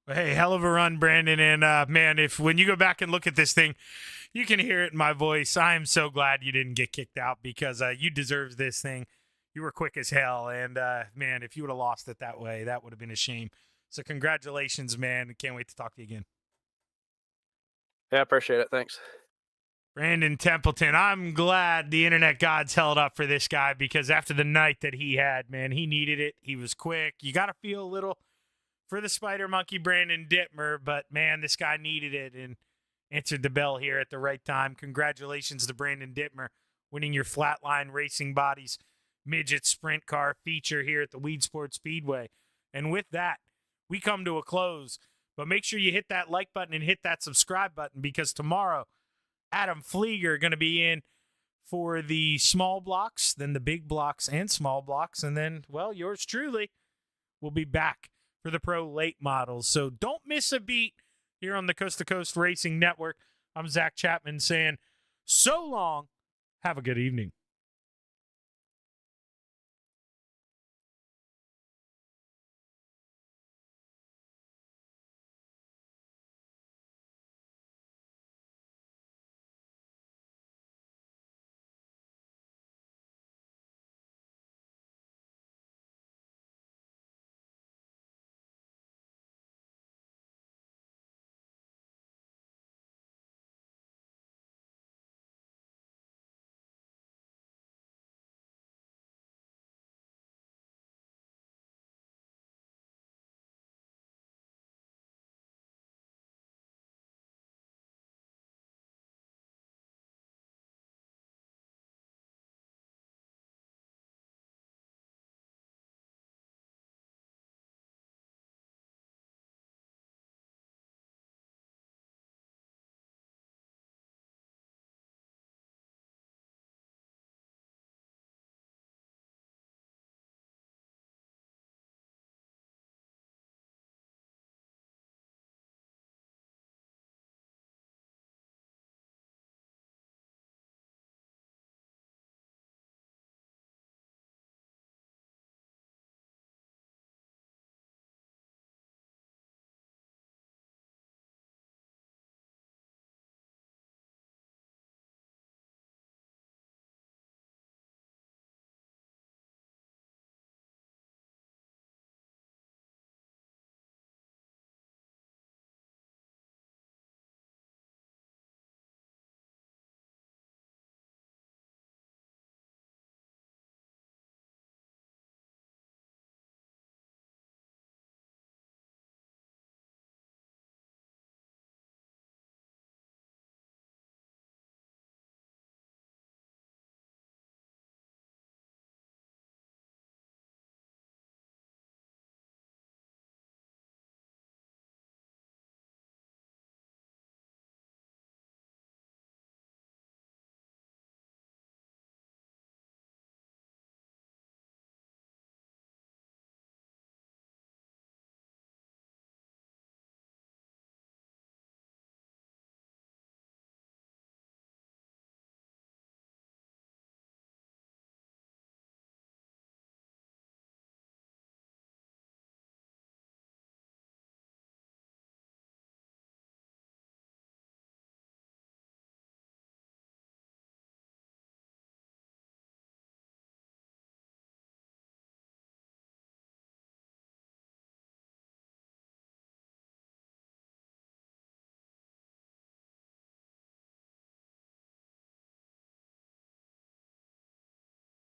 Hey, hell of a run, Brandon. And man, when you go back and look at this thing, you can hear it in my voice. I am so glad you didn't get kicked out because you deserve this thing. You were quick as hell. And man, if you would have lost it that way, that would have been a shame. So congratulations, man. Can't wait to talk to you again. Yeah, appreciate it. Thanks. Brandon Templeton, I'm glad the internet gods held up for this guy because after the night that he had, man, he needed it. He was quick. You got to feel a little for the Spider Monkey, Brandon Dittmer, but man, this guy needed it and answered the bell here at the right time. Congratulations to Brandon Dittmer winning your Flatline Racing Bodies Midget Sprint Car feature here at the Weed Sports Speedway. And with that, we come to a close. But make sure you hit that like button and hit that subscribe button because tomorrow, Adam Flieger going to be in for the small blocks, then the big blocks and small blocks, and then, well, yours truly will be back for the pro late models. So don't miss a beat here on the Coast to Coast Racing Network. I'm Zach Chapman saying so long. Have a good evening.